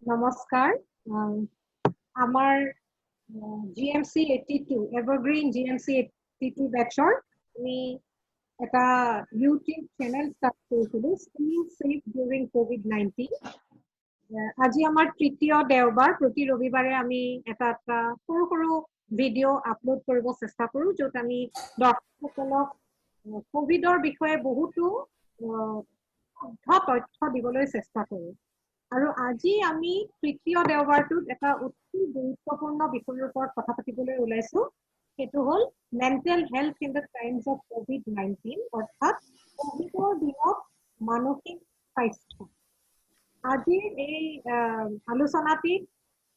নমস্কাৰ আমাৰ GMC 82 evergreen GMC 82 বেচৰ আমি এটা ইউটিউব চেনেল ষ্টাৰ্ট কৰিছিলো Staying Safe During COVID-19 আজি আমাৰ তৃতীয় দেওবাৰ প্ৰতি ৰবিবাৰে আমি এটা সৰু সৰু ভিডিঅ আপলোড কৰিব চেষ্টা কৰো য'ত আমি দৰ্শকসকলক কোভিডৰ বিষয়ে বহুতো তথ্য দিবলৈ চেষ্টা কৰো আৰু আজি আমি তৃতীয় দেওবাৰটোত এটা অতি গুৰুত্বপূৰ্ণ বিষয়ৰ ওপৰত কথা পাতিবলৈ ওলাইছো সেইটো হ'ল mental health in the times of COVID-19 অৰ্থাৎ কোভিডৰ দিনত মানসিক স্বাস্থ্য আজিৰ এই আলোচনাটি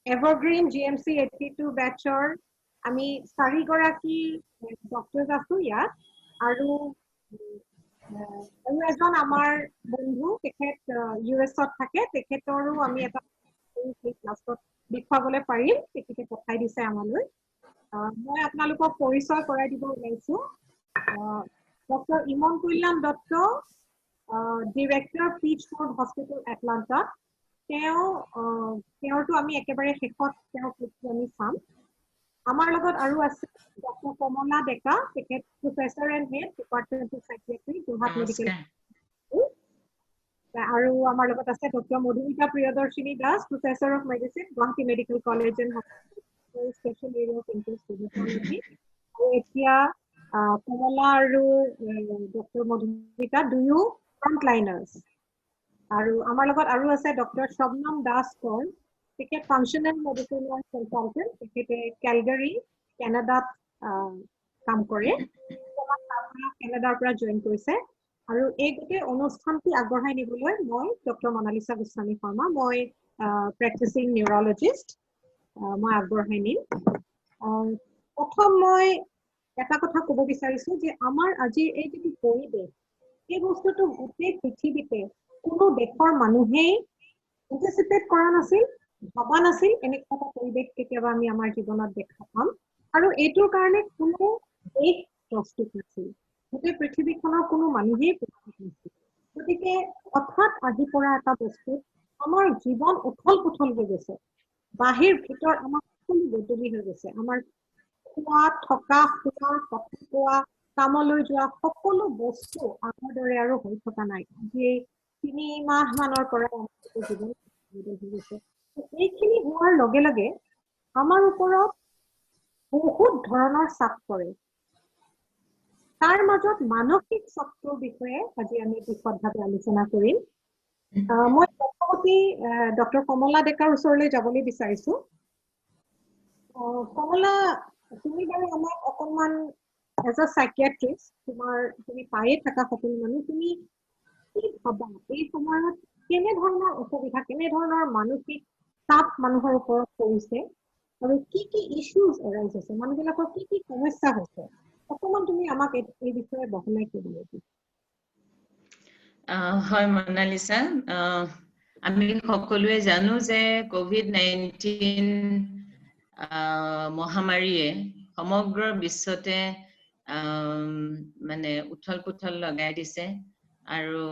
এভাৰগ্ৰীন GMC 82 বেচৰ আমি 4 গৰাকী ডক্টৰ আছো ইয়াত আৰু এজন আমাৰ বন্ধু তেখেত US-ত থাকে তেখেতৰো আমি এটা ক্লাছত দেখুৱাবলৈ পাৰিম তেখেতে পঠাই দিছে আমালৈ মই আপোনালোকক পৰিচয় কৰাই দিব ওলাইছো doctor Yaman Kalyan Dutta director পিটছফোৰ্ড hospital এটলান্টা তেওঁৰটো আমি একেবাৰে শেষত তেওঁক আমি চাম আমাৰ লগত আৰু আছে ডক্টৰ কমলা ডেকা তেখেত professor and head department of psychiatry Jorhat medical আৰু আমাৰ লগত আছে doctor Madhumita Priyadarshini Das professor of medicine Guwahati medical college and hospital special area of interest department আৰু এতিয়া কমলা আৰু ডক্টৰ মধুমিতা দুয়ো ফ্ৰণ্টলাইনাৰ্ছ আৰু আমাৰ লগত আৰু আছে ডক্টৰ শবনম দাস কৌৰ তেখেত ফাংচনেল মেডিচিনৰ কনসালটেন্ট তেখেতে ক্যালগাৰী কানাডাত কাম কৰে কানাডাৰ পৰা জয়েন কৰিছে আৰু এই গোটেই অনুষ্ঠানটি আগবঢ়াই নিবলৈ মই ডক্টৰ মনালিসা গোস্বামী শৰ্মা মই প্ৰেক্টিচিং নিউৰলজিষ্ট মই আগবঢ়াই নিম প্ৰথম মই এটা কথা ক'ব বিচাৰিছো যে আমাৰ আজি এই যিটো পৰিৱেশ এই বস্তুটো গোটেই পৃথিৱীতে কোনো দেশৰ মানুহেই এন্টিচিপেট কৰা নাছিল ভাবা নাছিল এনেকুৱা এটা পৰিৱেশ কেতিয়াবা আমি আমাৰ জীৱনত দেখা পাম আৰু এইটোৰ কাৰণে কোনো দেশ প্ৰস্তুত নাছিল গোটেই পৃথিৱীখনৰ কোনো মানুহেই প্ৰস্তুত নাছিল গতিকে হঠাৎ আহি পৰা এটা বস্তু আমাৰ জীৱন উথল পুথল হৈ গৈছে বাহিৰ ভিতৰ আমাৰ সকলো বদলি হৈ গৈছে আমাৰ খোৱা থকা শুৱাৰ কথা কোৱা কামলৈ যোৱা সকলো বস্তু আগৰ দৰে আৰু হৈ থকা নাই যে 3 মাহ মানৰ পৰা জীৱন বদলি হৈ গৈছে এইখিনি হোৱাৰ লগে লগে আমাৰ ওপৰত বহুত ধৰণৰ চাপ পৰে তাৰ মাজত মানসিক চাপৰ বিষয়ে আজি আমি বিশদভাৱে আলোচনা কৰিম মই প্ৰথমতে ডক্টৰ কমলা ডেকাৰ ওচৰলৈ যাবলৈ বিচাৰিছো কমলা তুমি বাৰু আমাক অকণমান এজ আ সাইকিয়াট্ৰিষ্ট তুমি পায়ে থাকা সকলো মানুহ তুমি কি ভাবা এই সময়ত কেনে ধৰণৰ অসুবিধা কেনে ধৰণৰ মানসিক চাপ মানুহৰ ওপৰত পৰিছে আৰু কি কি ইস্যুজ এৰাইজ হৈছে মানুহবিলাকৰ কি কি সমস্যা হৈছে অকণমান তুমি আমাক এই বিষয়ে বহলাই কৈ দিবা হয় মনালিসা আমি সকলোৱে জানো যে COVID-19 মহামাৰীয়ে সমগ্ৰ বিশ্বতে মানে উথল-পুথল লগাই দিছে আৰু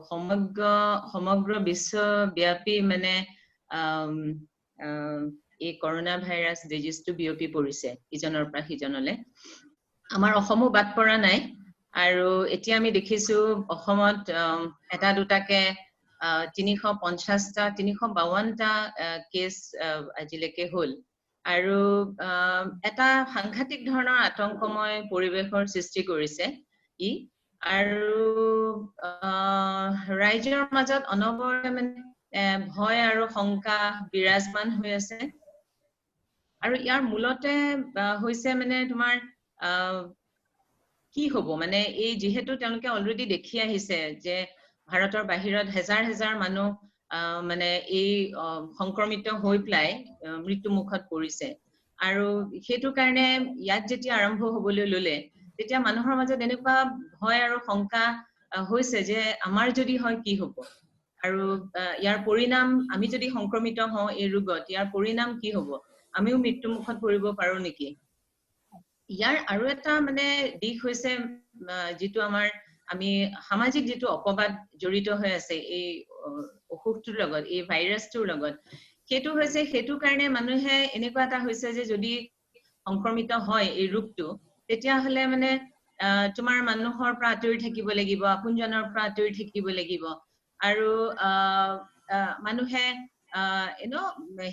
সমগ্ৰ বিশ্বব্যাপী মানে এই কৰোনা ভাইৰাছ ডিজিজটো বিয়পি পৰিছে ইজনৰ পৰা সিজনলৈ আমাৰ অসমো বাদ পৰা নাই আৰু এতিয়া আমি দেখিছো অসমত এটা দুটাকে 350টা 352টা কেছ আজিলৈকে হ'ল আৰু এটা সাংঘাতিক ধৰণৰ আতংকময় পৰিৱেশৰ সৃষ্টি কৰিছে ই আৰু ৰাইজৰ মাজত অনবৰতে মানে ভয় আৰু শংকা বিৰাজমান হৈ আছে আৰু ইয়াৰ মূলতে হৈছে মানে তোমাৰ কি হ'ব মানে এই যিহেতু তেওঁলোকে অলৰেডি দেখি আহিছে যে ভাৰতৰ বাহিৰত হেজাৰ হেজাৰ মানুহ মানে এই সংক্ৰমিত হৈ প্লাই মৃত্যু মুখত পৰিছে আৰু সেইটো কাৰণে ইয়াত যেতিয়া আৰম্ভ হ'বলৈ ললে তেতিয়া মানুহৰ মাজত এনেকুৱা ভয় আৰু শংকা হৈছে যে আমাৰ যদি হয় কি হ'ব আৰু ইয়াৰ পৰিণাম আমি যদি সংক্ৰমিত হওঁ এই ৰোগত ইয়াৰ পৰিণাম কি হ'ব আমিও মৃত্যু মুখত পৰিব পাৰো নেকি ইয়াৰ আৰু এটা মানে দিশ হৈছে যিটো আমাৰ আমি সামাজিক যিটো অপবাদ জড়িত হৈ আছে এই অসুখটোৰ লগত এই ভাইৰাছটোৰ লগত সেইটো হৈছে সেইটো কাৰণে মানুহে এনেকুৱা এটা হৈছে যে যদি সংক্ৰমিত হয় এই ৰোগটো তেতিয়া হলে মানে তোমাৰ মানুহৰ পৰা আঁতৰি থাকিব লাগিব আপোনজনৰ পৰা আঁতৰি থাকিব লাগিব আৰু মানুহে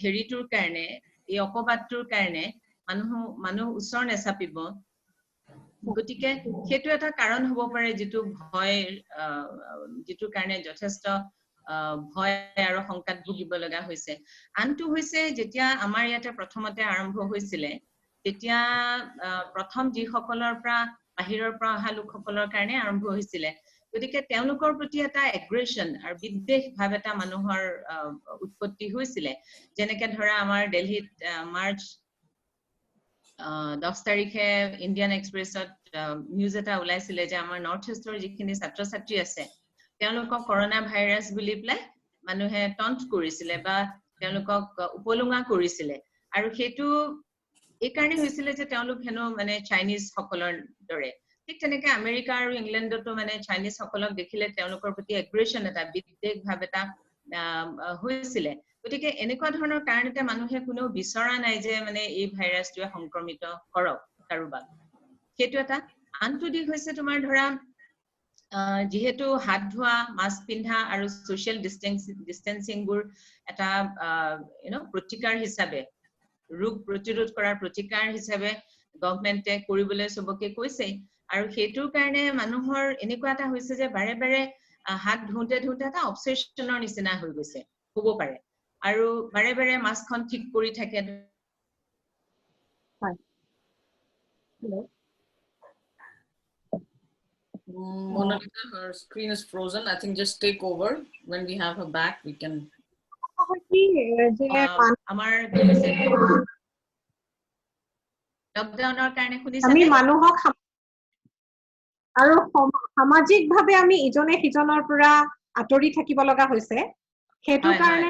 হেৰিটোৰ কাৰণে এই অপবাদটোৰ কাৰণে মানুহ ওচৰ নেচাপিব গতিকে সেইটো এটা কাৰণ হ'ব পাৰে যিটো কাৰণে যথেষ্ট ভয় আৰু সংকাত ভুগিব লগা হৈছে আনটো হৈছে যেতিয়া আমাৰ ইয়াতে প্ৰথমতে আৰম্ভ হৈছিলে তেতিয়া প্ৰথম যিসকলৰ পৰা বাহিৰৰ পৰা অহা লোকসকলৰ কাৰণে আৰম্ভ হৈছিলে গতিকে তেওঁলোকৰ প্ৰতি এটা এগ্ৰেছন আৰু বিদ্বেষ ভাৱ এটা মানুহৰ উৎপত্তি হৈছিলে যেনেকে ধৰা আমাৰ দিল্লীত মাৰ্চ 10 তাৰিখে ইণ্ডিয়ান এক্সপ্ৰেছত নিউজ এটা ওলাইছিলে যে আমাৰ নৰ্থ ইষ্টৰ যিখিনি ছাত্ৰ-ছাত্ৰী আছে তেওঁলোকক কৰোনা ভাইৰাছ বুলি পেলাই মানুহে টন্ট কৰিছিলে বা তেওঁলোকক উপলুঙা কৰিছিলে আৰু সেইটো এই কাৰণে হৈছিলে যে তেওঁলোক হেনো মানে চাইনিজ সকলৰ দৰে ঠিক তেনেকে আমেৰিকা আৰু ইংলেণ্ডতো মানে চাইনিজ সকলক দেখিলে তেওঁলোকৰ প্ৰতি এগ্ৰেছন এটা বিদ্বেষ ভাৱ এটা হৈছিলে গতিকে এনেকুৱা ধৰণৰ কাৰণতে মানুহে কোনো বিচৰা নাই যে মানে এই ভাইৰাছটোৱে সংক্ৰমিত কৰক কাৰোবাক সেইটো এটা আনটো দিশ হৈছে তোমাৰ ধৰা যিহেতু হাত ধোৱা মাস্ক পিন্ধা আৰু সোশ্যাল ডিস্টেন্সিং বোৰ এটা প্ৰতিকাৰ হিচাপে ৰোগ প্ৰতিৰোধ কৰাৰ প্ৰতিকাৰ হিচাপে গভৰ্ণমেণ্টে কৰিবলৈ সবকে কৈছে আৰু সেইটোৰ কাৰণে মানুহৰ এনেকুৱা এটা হৈছে যে বাৰে বাৰে হাত ধুওঁতে এটা অবসেশনৰ নিচিনা হৈ গৈছে হ'ব পাৰে আৰু বাৰে বাৰে মাস্কখন ঠিক কৰি থাকে হয় hello Monalisa, her screen is frozen. I think just take over. When we have her back, we can. আমাৰ লকডাউনৰ কাৰণে শুনিছানে আমি মানুহক আৰু সামাজিকভাৱে আমি ইজনে সিজনৰ পৰা আঁতৰি থাকিব লগা হৈছে সেইটো কাৰণে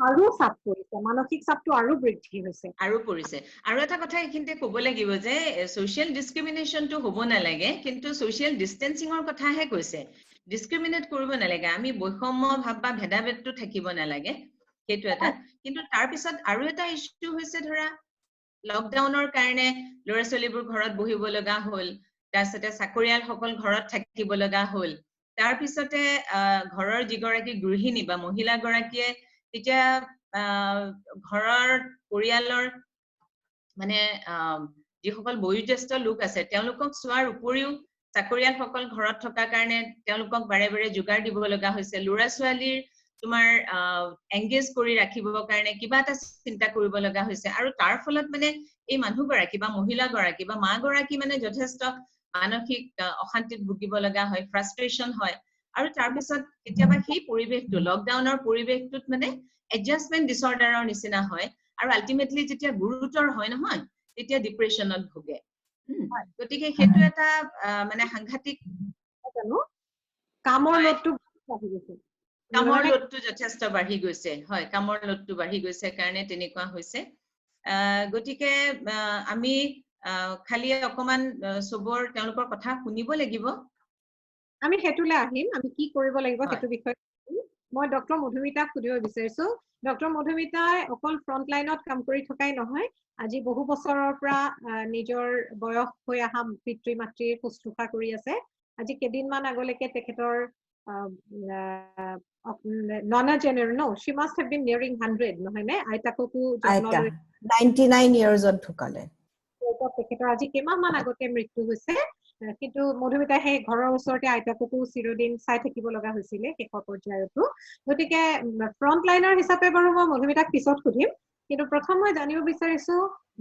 আৰু চাপ পৰিছে মানসিক চাপটো আৰু বৃদ্ধি হৈছে আৰু পৰিছে আৰু এটা কথা এইখিনিতে ক'ব লাগিব যে সোশ্যাল ডিসক্ৰিমিনেশনটো হ'ব নালাগে কিন্তু সোশ্যাল ডিস্টেন্সিংৰ কথাহে কৈছে ডিসক্ৰিমিনেট কৰিব নালাগে আমি বৈষম্য ভাৱ বা ভেদাভেদটো থাকিব নালাগে সেইটো এটা কিন্তু তাৰ পিছত আৰু এটা ইস্যু হৈছে ধৰা লকডাউনৰ কাৰণে ল'ৰা ছোৱালীবোৰ ঘৰত বহিব লগা হ'ল তাৰপিছতে চাকৰিয়াল সকল ঘৰত থাকিব লগা হ'ল তাৰ পিছতে ঘৰৰ যিগৰাকী গৃহিণী বা মহিলা গৰাকীয়ে তেতিয়া ঘৰৰ পৰিয়ালৰ মানে যিসকল বয়োজ্যেষ্ঠ লোক আছে তেওঁলোকক চোৱাৰ উপৰিও চাকৰিয়াল সকল ঘৰত থকা কাৰণে তেওঁলোকক বাৰে বাৰে যোগাৰ দিব লগা হৈছে ল'ৰা ছোৱালীৰ তোমাৰ এংগেজ কৰি ৰাখিবৰ কাৰণে কিবা এটা চিন্তা কৰিব লগা হৈছে আৰু তাৰ ফলত মানে এই মানুহগৰাকী বা মহিলাগৰাকী বা মাগৰাকী মানে যথেষ্ট মানসিক অশান্তিত ভুগিব লগা হয় ফ্ৰাষ্ট্ৰেশ্যন হয় আৰু তাৰ পিছত কেতিয়াবা সেই পৰিৱেশটো লকডাউনৰ পৰিৱেশটোত মানে এডজাষ্টমেন্ট ডিসঅৰ্ডাৰৰ নিচিনা হয় আৰু আলটিমেটলি যেতিয়া গুৰুতৰ হয় নহয় তেতিয়া ডিপ্ৰেছনত ভুগে গতিকে সেইটো এটা মানে সাংঘাতিক কামৰ লোডটো বাঢ়ি গৈছে কামৰ লোডটো যথেষ্ট বাঢ়ি গৈছে হয় কামৰ লোডটো বাঢ়ি গৈছে কাৰণে তেনেকুৱা হৈছে গতিকে আমি খালি অকমান সবৰ তেওঁলোকৰ কথা শুনিব লাগিব আমি হেতুলে আহিম আমি কি কৰিব লাগিব হেতু বিষয় মই ডক্টৰ মধুমিতাক সুধিব বিচাৰিছো ডক্টৰ মধুমিতাই অকল ফ্ৰন্ট লাইনত কাম কৰি থকাই নহয় আজি বহু বছৰৰ পৰা নিজৰ বয়স হৈ আহা পিতৃ মাতৃৰ শুশ্ৰূষা কৰি আছে আজি কেদিনমান আগলৈকে তেখেতৰ Nana General, no, she must have been nearing 100, no, hai ne? Aita koku Aita, 99 years on thukale. তেখেতৰ আজি কেইমাহমান আগতে মৃত্যু হৈছে কিন্তু মধুমিতা সেই ঘৰৰ ওচৰতে আইতাককো চিৰদিন চাই থাকিব লগা হৈছিলে শেষৰ পৰ্যায়তো গতিকে ফ্ৰন্ট লাইনাৰ হিচাপে বাৰু মই মধুমিতাক পিছত সুধিম কিন্তু প্ৰথম মই জানিব বিচাৰিছো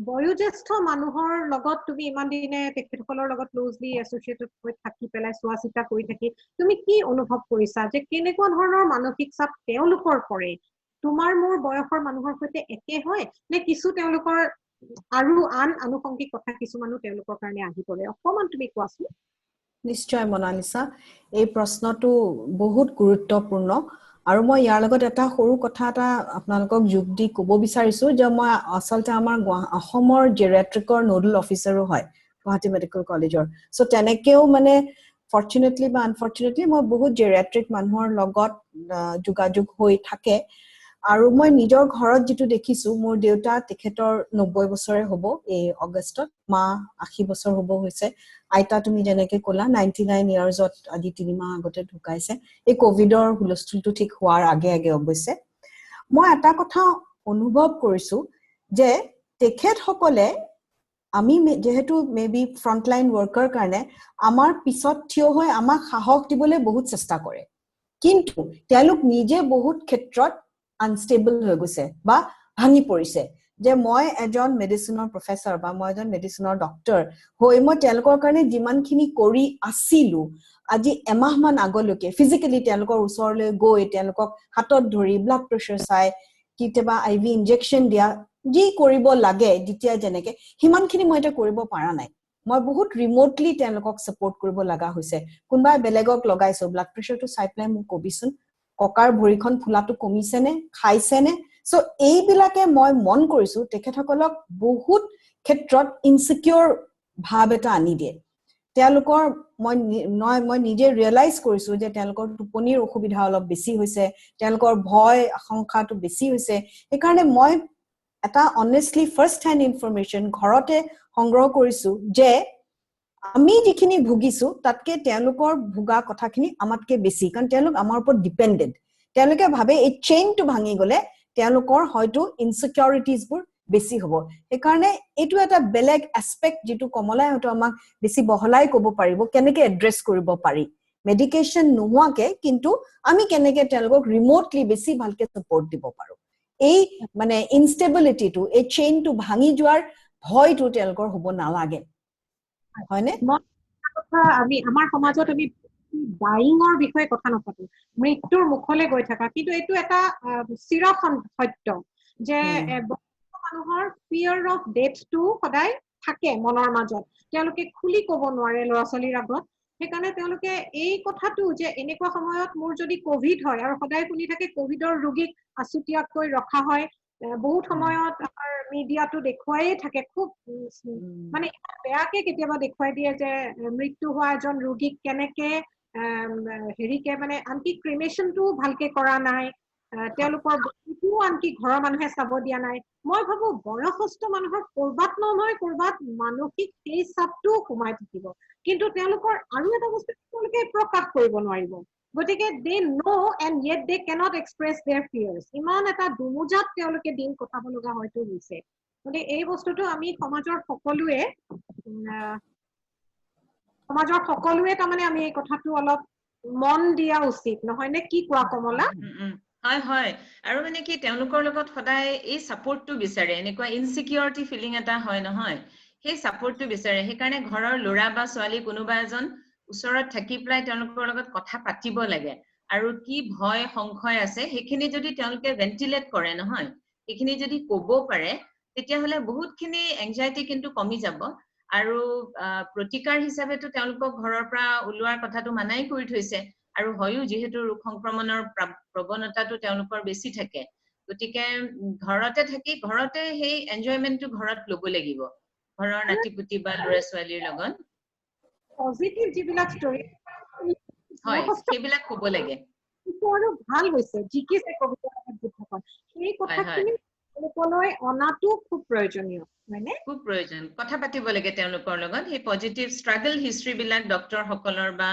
বয়োজ্যেষ্ঠ মানুহৰ লগত তুমি ইমান দিনে তেখেতসকলৰ লগত ক্লোজলি এছ'চিয়েটেড হৈ থাকি পেলাই চোৱা চিতা কৰি থাকি তুমি কি অনুভৱ কৰিছা যে কেনেকুৱা ধৰণৰ মানসিক চাপ তেওঁলোকৰ পৰে তোমাৰ মোৰ বয়সৰ মানুহৰ সৈতে একে হয় নে কিছু তেওঁলোকৰ আৰু আনুষংগিক কথা কিছুমানো তেওঁলোকৰ কাৰণে আহি পৰে অকমান তুমি কোৱাচোন নিশ্চয় মনালিসা এই প্ৰশ্নটো বহুত গুৰুত্বপূৰ্ণ আৰু মই ইয়াৰ লগত এটা সৰু কথা এটা আপোনালোকক যোগ দি ক'ব বিচাৰিছো যে মই আসলতে আমাৰ অসমৰ জেৰিয়াট্ৰিকৰ নোডাল অফিচাৰো হয় গুৱাহাটী মেডিকেল কলেজৰ সো তেনেকেও মানে ফৰ্চুনেটলি বা আনফৰ্চুনেটলি মই বহুত জেৰিয়াট্ৰিক মানুহৰ লগত যোগাযোগ হৈ থাকে আৰু মই নিজৰ ঘৰত যেটো দেখিছো মোৰ দেউতা তেখেতৰ 90 বছৰে হ'ব এই আগষ্টত মা 80 বছৰ হ'ব হৈছে আইতা তুমি যেনেকে ক'লা 99 ইয়াৰ্সত আজি 3 মাহ আগতে ঢুকাইছে এই কোভিডৰ হুলস্থুলটো ঠিক হোৱাৰ আগে অৱশ্যে মই এটা কথা অনুভৱ কৰিছো যে তেখেতসকলে আমি যেহেতু মেবি ফ্ৰন্টলাইন ওয়াৰ্কাৰ কাৰণে আমাৰ পিছত থিয় হৈ আমাক সাহস দিবলৈ বহুত চেষ্টা কৰে কিন্তু তেওঁলোক নিজে বহুত ক্ষেত্ৰত আনষ্টেবল হৈ গৈছে বা ভাঙি পৰিছে যে মই এজন মেডিচিনৰ প্ৰফেসৰ বা মই এজন মেডিচিনৰ ডক্টৰ হৈ মই তেওঁলোকৰ কাৰণে যিমানখিনি কৰি আছিলো আজি এমাহ মান আগলৈকে ফিজিক্যালি তেওঁলোকৰ ওচৰলৈ গৈ তেওঁলোকক হাতত ধৰি ব্লাড প্ৰেছাৰ চাই কিবা আইভি ইনজেকচন দিয়া যি কৰিব লাগে যেতিয়া যেনেকে হিমানখিনি মই এটা কৰিব পৰা নাই মই বহুত ৰিমোটলি তেওঁলোকক সাপোৰ্ট কৰিব লগা হৈছে কোনবা বেলেগক লগাইছো ব্লাড প্ৰেছাৰটো চাই প্লাই মোক কবিচোন ককাৰ ভৰিখন ফুলাটো কমিছে নে খাইছে নে সো এইবিলাকে মই মন কৰিছো তেখেতসকলক বহুত ক্ষেত্ৰত ইনসিকিউৰ ভাব এটা আনি দিয়ে তেওঁলোকৰ মই নিজে ৰিয়েলাইজ কৰিছো যে তেওঁলোকৰ টোপনিৰ অসুবিধা অলপ বেছি হৈছে তেওঁলোকৰ ভয় আশংকাটো বেছি হৈছে এই কাৰণে মই এটা অনেষ্টলি ফাৰ্স্ট হ্যান্ড ইনফৰমেশন ঘৰতে সংগ্ৰহ কৰিছো যে আমি যিখিনি ভুগিছো তাতকে তেওঁলোকৰ ভুগা কথাখিনি আমাতকে বেছি কাৰণ তেওঁলোক আমাৰ ওপৰত ডিপেন্ডেন্ট তেওঁলোকে ভাবে এই চেইনটো ভাঙি গলে তেওঁলোকৰ হয়তো ইনসিকিউৰিটিজবোৰ বেছি হ'ব এই কাৰণে এটো এটা বেলেগ এসপেক্ট যেটো কমলাই হয়তো আমাক বেছি বহলাই ক'ব পাৰিব কেনেকে এড্ৰেছ কৰিব পাৰি মেডিকেশন নোহোৱাকে কিন্তু আমি কেনেকে তেওঁলোকক ৰিমোটলি বেছি ভালকে সাপোৰ্ট দিব পাৰো এই মানে ইনষ্টেবিলিটিটো এই চেইনটো ভাঙি যোৱাৰ ভয়টো তেওঁলোকৰ হ'ব নালাগে হয়নে আমি আমাৰ সমাজত আমি ডাইঙৰ বিষয়ে কথা নপাতো মৃত্যুৰ মুখলৈ গৈ থাকা কিন্তু এটো এটা চিৰ সত্য যে মানুহৰ ফিয়াৰ অফ ডেথটো সদায় থাকে মনৰ মাজত তেওঁলোকে খুলি ক'ব নোৱাৰে ল'ৰা-ছোৱালীৰ আগত সেইকাৰণে তেওঁলোকে এই কথাটো যে এনেকুৱা সময়ত মোৰ যদি কোভিড হয় আৰু সদায় শুনি থাকে কোভিডৰ ৰোগীক আছুতীয়াকৈ ৰখা হয় বহুত সময়ত আমাৰ মিডিয়াটো দেখুৱাই থাকে খুব মানে বেয়াকে কেতিয়াবা দেখুৱাই দিয়ে যে মৃত্যু হোৱা এজন ৰোগীক কেনেকে হেৰিকে মানে আনকি ক্ৰিমেশনটো ভালকে কৰা নাই তেওঁলোকৰ বস্তুটো আনকি ঘৰৰ মানুহে চাব দিয়া নাই মই ভাবো বয়সস্থ মানুহৰ কৰবাত নহয় কৰবাত মানসিক সেই চাপটো সোমাই থাকিব কিন্তু তেওঁলোকৰ আৰু এটা বস্তু তেওঁলোকে প্ৰকাশ কৰিব নোৱাৰিব গতিকে they know and yet they cannot express their fears ইমান এটা দুমুজাত তেওঁলোকে দিন কটাব লগা হয়তো হৈছে গতিকে এই বস্তুটো আমি সমাজৰ সকলোৱে তাৰমানে আমি এই কথাটো অলপ মন দিয়া উচিত নহয় নে কি কোৱা কমলা হয় আৰু মানে কি তেওঁলোকৰ লগত সদায় এই সাপোৰ্টটো বিচাৰে এনেকুৱা ইনসিকিউৰিটি ফিলিং এটা হয় নহয় সেই সাপোৰ্টটো বিচাৰে সেইকাৰণে ঘৰৰ ল'ৰা বা ছোৱালী কোনোবা এজন ওচৰত থাকি প্লাই তেওঁলোকৰ লগত কথা পাতিব লাগে আৰু কি ভয় সংশয় আছে সেইখিনি যদি তেওঁলোকে ভেন্টিলেট কৰে নহয় সেইখিনি যদি ক'ব পাৰে তেতিয়া হলে বহুতখিনি এংজাইটি কিন্তু কমি যাব আৰু প্ৰতিকাৰ হিচাপেটো তেওঁলোকক ঘৰৰ পৰা ওলোৱাৰ কথাটো মানাই কৰি থৈছে আৰু হয়ও যেহেতু ৰোগ সংক্ৰমণৰ প্ৰৱণতাটো তেওঁলোকৰ বেছি থাকে গতিকে ঘৰতে থাকি ঘৰতে সেই এনজয়মেন্টটো ঘৰত ল'ব লাগিব ঘৰৰ নাতিপুতি বা ল'ৰা-ছোৱালীৰ লগত পজিটিভ যিবিলাক ষ্টৰী হয় সেইবিলাক ক'ব লাগে আৰু ভাল হৈছে জিকিছে কবিতাৰ যুদ্ধখন সেই কথাখিনি লোকলৈ অনাটো খুব প্ৰয়োজনীয় হয়নে খুব প্ৰয়োজন কথা পাতিব লাগে তেওঁলোকৰ লগত সেই পজিটিভ ষ্ট্ৰাগল হিষ্ট্ৰী বিলাক ডক্টৰ সকলৰ বা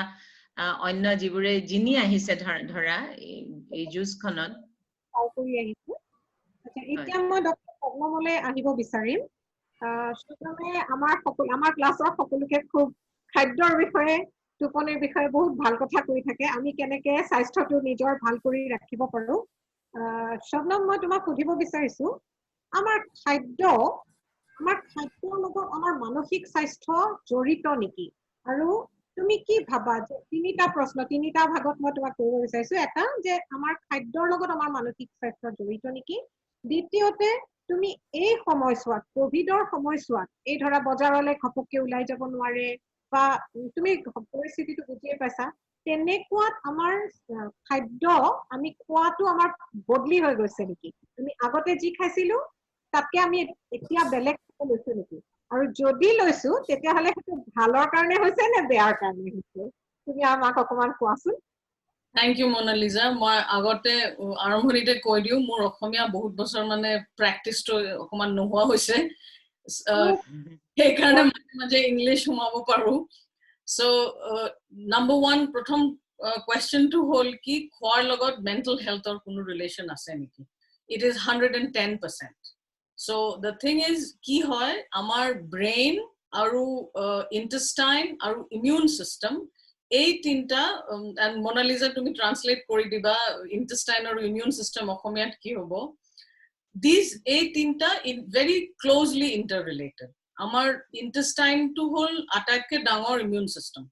অন্য যিবোৰে জিনি আহিছে ধৰা এই যুঁজখনত কৰি আহিছে আচ্ছা এতিয়া মই ডক্টৰ পদ্মমলৈ আহিব বিচাৰিম সুতৰাং আমাৰ ক্লাছৰ সকলোকে খুব খাদ্যৰ বিষয়ে টোপনিৰ বিষয়ে বহুত ভাল কথা কৈ থাকে আমি কেনেকে স্বাস্থ্যটো নিজৰ ভাল কৰি ৰাখিব পাৰো শবনম মই তোমাক সুধিব বিচাৰিছো আমাৰ খাদ্যৰ লগত আমাৰ মানসিক স্বাস্থ্য জড়িত নেকি আৰু তুমি কি ভাবা যে তিনিটা ভাগত মই তোমাক কৰিব বিচাৰিছো এটা যে আমাৰ খাদ্যৰ লগত আমাৰ মানসিক স্বাস্থ্য জড়িত নেকি দ্বিতীয়তে তুমি এই সময়ছোৱাত কোভিডৰ সময়ছোৱাত এই ধৰা বজাৰলৈ ঘপককে ওলাই যাব নোৱাৰে বা তুমি পৰিস্থিতিটো বুজিয়ে পাইছা তেনেকুৱাত আমাৰ খাদ্য আমি খোৱাটো আমাৰ বদলি হৈ গৈছে নেকি আমি আগতে যি খাইছিলো তাতকে আমি এতিয়া বেলেগ লৈছো নেকি আৰু যদি লৈছো তেতিয়াহলে সেইটো ভালৰ কাৰণে হৈছে নে বেয়াৰ কাৰণে হৈছে তুমি আমাক অকমান কোৱাচোন Thank you, Mona Lisa. মই আগতে আৰম্ভণিতে কৈ দিও মোৰ অসমীয়া বহুত বছৰ মানে প্ৰেক্টিছটো অকমান নোহোৱা হৈছে সেইকাৰণে মাজে ইংলিছ সোমাব পাৰো so number 1 প্ৰথম কোৱেশ্চনটো হ'ল কি খোৱাৰ লগত মেন্টাল হেলথৰ কোনো ৰিলেচন আছে নেকি it is 110% so the thing is কি হয় আমাৰ ব্ৰেইন আৰু ইন্টেষ্টাইন আৰু ইমিউন সিস্টেম এই তিনটা and Mona Lisa তুমি ট্ৰান্সলেট কৰি দিবা ইন্টেষ্টাইন আৰু ইমিউন সিস্টেম অসমীয়াত কি হ'ব these এই তিনটা very closely interrelated আমাৰ ইন্টেষ্টাইন টু হ'ল আটাইতকৈ ডাঙৰ immune system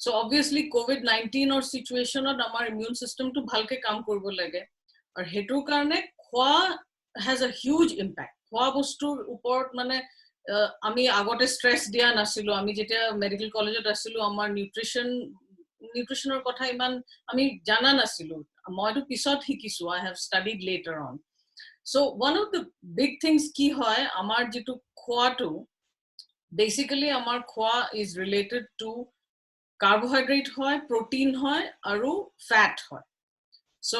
so obviously covid-19 or situationত আমাৰ ইমিউন সিস্টেমটো ভালকে কাম কৰিব লাগে আৰু হেতুৰ কাৰণে খোৱা has a huge impact খোৱা বস্তুৰ ওপৰত মানে আমি আগতে স্ট্ৰেছ দিয়া নাছিলো আমি যেতিয়া মেডিকেল কলেজত আছিলো আমাৰ নিউট্ৰিশনৰ কথা ইমান আমি জানা নাছিলো মইতো পিছত শিকিছো I have studied later on so one of the big things কি হয় আমাৰ যেটো খোৱাটো basically আমাৰ খোৱা is related to carbohydrate হয় protein হয় আৰু fat হয় so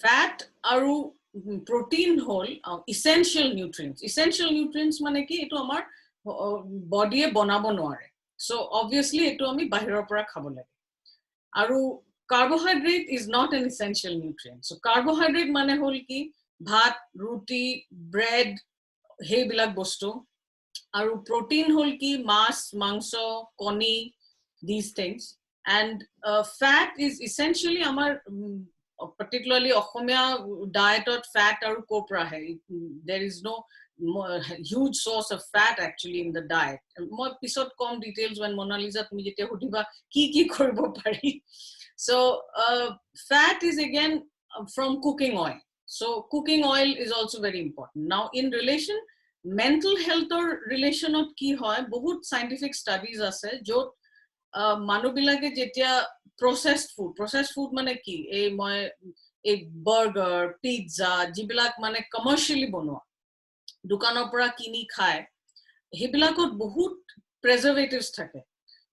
fat আৰু protein হল essential nutrients মানে কি এটো আমাৰ বডিয়ে বনাব নোৱাৰে so obviously এটো আমি বাহিৰৰ পৰা খাব লাগে আৰু carbohydrate is not an essential nutrient so carbohydrate মানে হল কি ভাত ৰুটি bread হেবিলাক বস্তু আৰু protein হল কি মাছ মাংস কণী these things and fat is essentially আমাৰ particularly Okhomia diet of fat or copra hai there is no huge source of fat actually in the diet more episode com details when Mona Lisa tumi jete hudiba ki koribo pari so fat is again from cooking oil so cooking oil is also very important now in relation mental health or relation of ki hoy bahut scientific studies ase jo manu bilage jetia processed food মানে কি এই মই এই burger pizza জিবিলাক মানে commercially বনোৱা দোকানৰ পৰা কিনি খায় হেবিলাকত বহুত প্ৰিজাৰ্ভেটিভস থাকে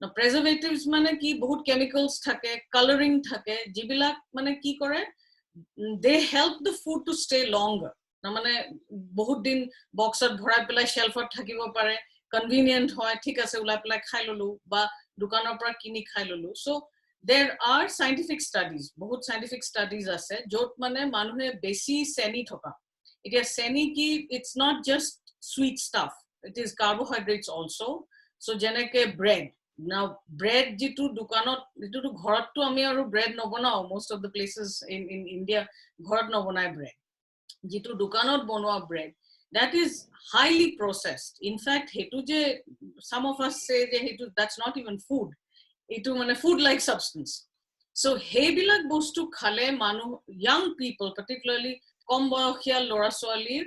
না প্ৰিজাৰ্ভেটিভস মানে কি বহুত কেমিক্যালস থাকে কালাৰিং থাকে জিবিলাক মানে কি কৰে they help the food to stay longer না মানে বহুত দিন বক্সত ভৰাই পেলাই শেলফত থাকিব পাৰে কনভিনিয়েন্ট হয় ঠিক আছে উলাই পেলাই খাই ললো বা দোকানৰ পৰা কিনি খাই ললো so there are scientific studies bahut scientific studies ase jot mane manuhe besi seni thoka etia seni ki it's not just sweet stuff it is carbohydrates also so jeneke bread now bread jitu dukanot jitu to ghorat to ami aru bread no banao most of the places in India ghorat no banai bread jitu dukanot bonwa bread that is highly processed in fact hetu je some of us say je hetu that's not even food itu মানে food like substance so hebilak bostu khale manu young people particularly kom boyokhiya lora soalir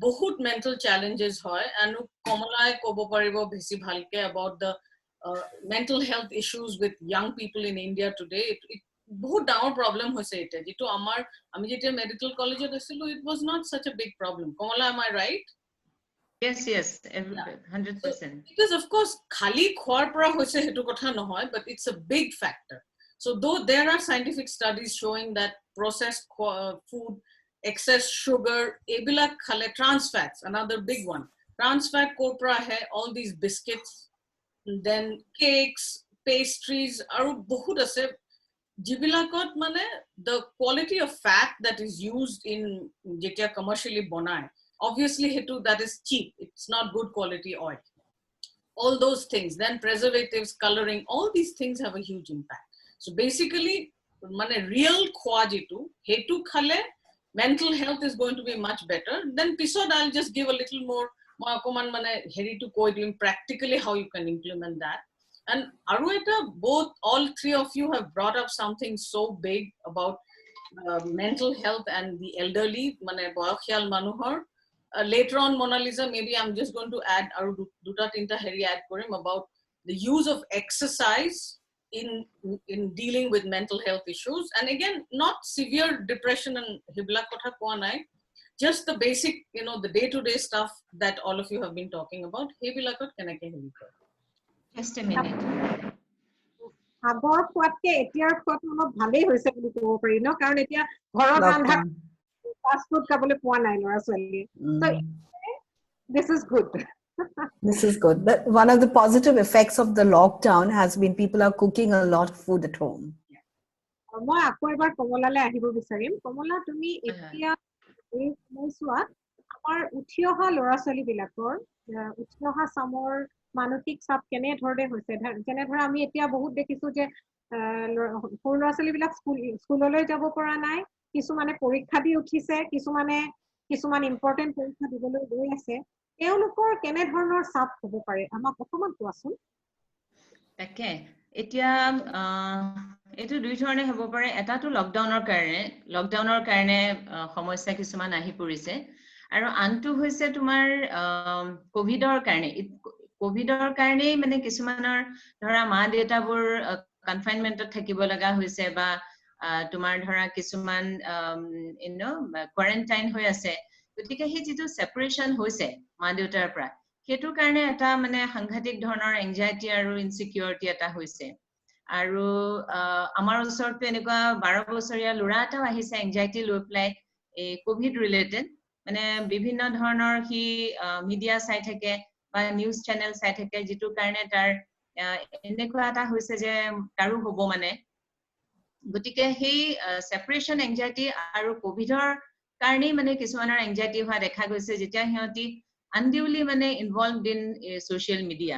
bahut mental challenges hoy and komolai kobo paribo besi bhalke about the mental health issues with young people in India today it bahut down problem hoise eta jitu amar ami jetia medical college e asilu it was not such a big problem komola am I right yes 100% because of course khali khwar pra hoise hetu kotha nohoy but it's a big factor so though there are scientific studies showing that processed food excess sugar ebila khale trans fats another big one trans fat copra hai all these biscuits then cakes pastries aru bahut ase jibilakot mane the quality of fat that is used in jetia commercially bonai obviously hetu that is cheap it's not good quality oil all those things then preservatives coloring all these things have a huge impact so basically mane real khwa jitu hetu khale mental health is going to be much better then pisod I'll just give a little more akoman mane heri to koi dim practically how you can implement that and aru eta both all three of you have brought up something so big about mental health and the elderly mane boyokhial manuhor later on Mona Lisa maybe I'm just going to add aru duta tinta heri add korim about the use of exercise in dealing with mental health issues and again not severe depression and hibla kotha koa nai just the basic the day to day stuff that all of you have been talking about hebilakot kenake heli kore just a minute আগৰ খোৱাতকে এতিয়াৰ খোৱাটো অলপ ভালেই হৈছে বুলি ক'ব পাৰি ন কাৰণ এতিয়া ঘৰত ৰান্ধা ফাষ্ট ফুড খাবলৈ পোৱা নাই ল'ৰা ছোৱালীয়ে so this is good This is good. But one of the positive effects of the lockdown has been people are cooking a lot of food at home. মই আকৌ এবাৰ কমলালৈ আহিব বিচাৰিম কমলা তুমি এতিয়া এই সময়ছোৱাত আমাৰ উঠি অহা ল'ৰা ছোৱালীবিলাকৰ উঠি অহা চামৰ মানসিক চাপ কেনেধৰণে হৈছে যেনে ধৰা আমি এতিয়া বহুত দেখিছো যে সৰু ল'ৰা ছোৱালীবিলাক স্কুললৈ যাব পৰা নাই কিছুমানে পৰীক্ষা দি উঠিছে কিছুমান ইম্পৰ্টেণ্ট পৰীক্ষা দিবলৈ গৈ আছে তেওঁলোকৰ কেনেধৰণৰ চাপ হ'ব পাৰে আমাক অকণমান কোৱাচোন তাকে এতিয়া এইটো দুই ধৰণে হ'ব পাৰে এটাটো লকডাউনৰ কাৰণে সমস্যা কিছুমান আহি পৰিছে আৰু আনটো হৈছে তোমাৰ কোভিডৰ কাৰণেই মানে কিছুমানৰ ধৰা মা দেউতাবোৰ কনফাইনমেন্টত থাকিব লগা হৈছে বা তোমাৰ ধৰা কিছুমান কোৱাৰেণ্টাইন হৈ আছে গতিকে সেই যিটো সেপাৰেশন হৈছে মা দেউতাৰ পৰা সেইটো কাৰণে এটা মানে সাংঘাতিক ধৰণৰ এংজাইটি আৰু ইনসিকিউৰিটি এটা হৈছে আৰু আমাৰ ওচৰতে এনেকুৱা 12 বছৰীয়া ল'ৰা এটাও আহিছে এংজাইটি লৈ পেলাই এই কোভিড ৰিলেটেড মানে বিভিন্ন ধৰণৰ হি মিডিয়া চাই থাকে বা নিউজ চেনেল চাই থাকে যেটো কাৰণে তাৰ এনেকুৱা এটা হৈছে যে কাৰো হ'ব মানে গতিকে সেই সেপাৰেশন এংজাইটি আৰু কোভিডৰ কাৰণেই মানে কিছুমানৰ এংজাইটি হোৱা দেখা গৈছে যেতিয়া হিয়তি unduly মানে involved in social media